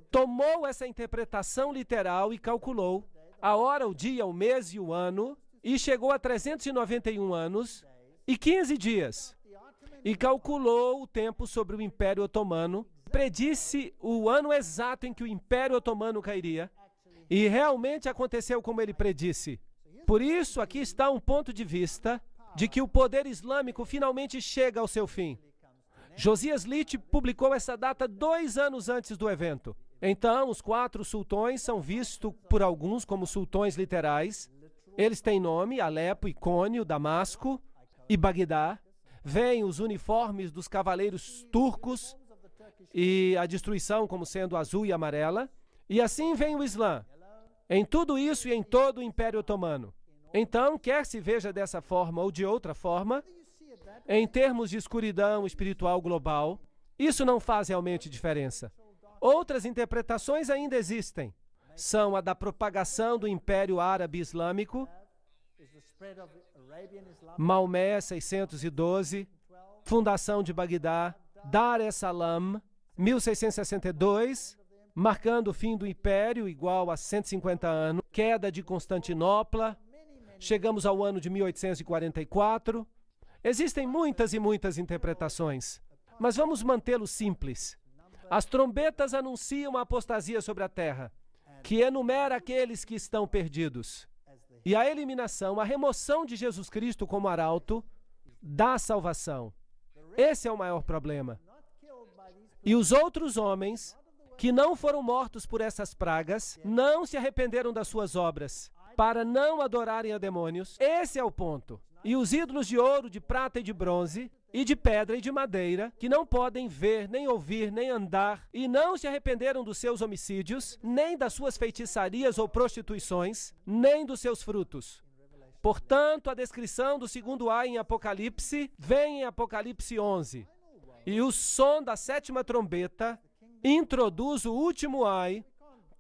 tomou essa interpretação literal e calculou a hora, o dia, o mês e o ano, e chegou a 391 anos e 15 dias. E calculou o tempo sobre o Império Otomano, predisse o ano exato em que o Império Otomano cairia, e realmente aconteceu como ele predisse. Por isso, aqui está um ponto de vista de que o poder islâmico finalmente chega ao seu fim. Josias Litch publicou essa data 2 anos antes do evento. Então, os 4 sultões são vistos por alguns como sultões literais. Eles têm nome: Alepo, Icônio, Damasco e Bagdá. Vêm os uniformes dos cavaleiros turcos e a destruição como sendo azul e amarela. E assim vem o Islã, em tudo isso e em todo o Império Otomano. Então, quer se veja dessa forma ou de outra forma, em termos de escuridão espiritual global, isso não faz realmente diferença. Outras interpretações ainda existem. São a da propagação do Império Árabe Islâmico, Maomé, 612, fundação de Bagdá, Dar es-Salam, 1662, marcando o fim do Império, igual a 150 anos, queda de Constantinopla, chegamos ao ano de 1844. Existem muitas e muitas interpretações, mas vamos mantê-lo simples. As trombetas anunciam a apostasia sobre a terra, que enumera aqueles que estão perdidos. E a eliminação, a remoção de Jesus Cristo como arauto da salvação. Esse é o maior problema. E os outros homens que não foram mortos por essas pragas, não se arrependeram das suas obras, para não adorarem a demônios. Esse é o ponto. E os ídolos de ouro, de prata e de bronze, e de pedra e de madeira, que não podem ver, nem ouvir, nem andar, e não se arrependeram dos seus homicídios, nem das suas feitiçarias ou prostituições, nem dos seus frutos. Portanto, a descrição do segundo ai em Apocalipse vem em Apocalipse 11. E o som da 7ª trombeta introduz o último ai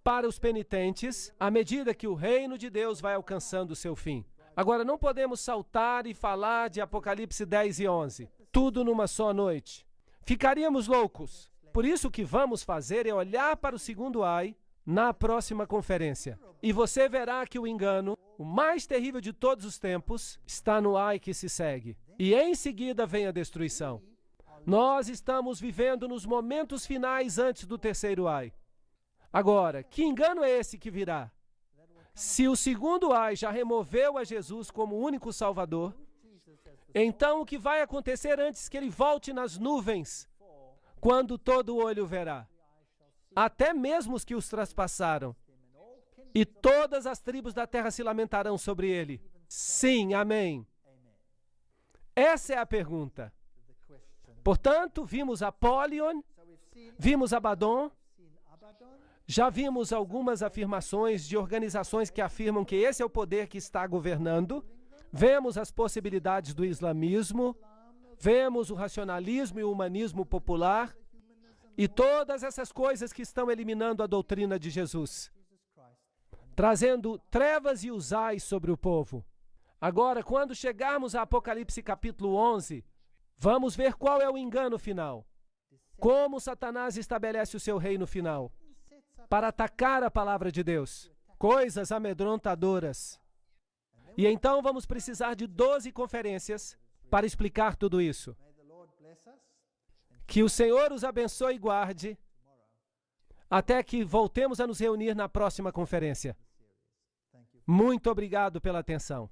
para os penitentes, à medida que o reino de Deus vai alcançando o seu fim. Agora, não podemos saltar e falar de Apocalipse 10 e 11, tudo numa só noite. Ficaríamos loucos. Por isso, o que vamos fazer é olhar para o segundo ai na próxima conferência. E você verá que o engano, o mais terrível de todos os tempos, está no ai que se segue. E em seguida vem a destruição. Nós estamos vivendo nos momentos finais antes do terceiro ai. Agora, que engano é esse que virá? Se o segundo ai já removeu a Jesus como único Salvador, então o que vai acontecer antes que ele volte nas nuvens, quando todo olho verá? Até mesmo os que os traspassaram. E todas as tribos da terra se lamentarão sobre ele. Sim, amém. Essa é a pergunta. Portanto, vimos Apollyon, vimos Abaddon, já vimos algumas afirmações de organizações que afirmam que esse é o poder que está governando. Vemos as possibilidades do islamismo, vemos o racionalismo e o humanismo popular e todas essas coisas que estão eliminando a doutrina de Jesus, trazendo trevas e usais sobre o povo. Agora, quando chegarmos a Apocalipse capítulo 11, vamos ver qual é o engano final. Como Satanás estabelece o seu reino final para atacar a palavra de Deus. Coisas amedrontadoras. E então vamos precisar de 12 conferências para explicar tudo isso. Que o Senhor os abençoe e guarde até que voltemos a nos reunir na próxima conferência. Muito obrigado pela atenção.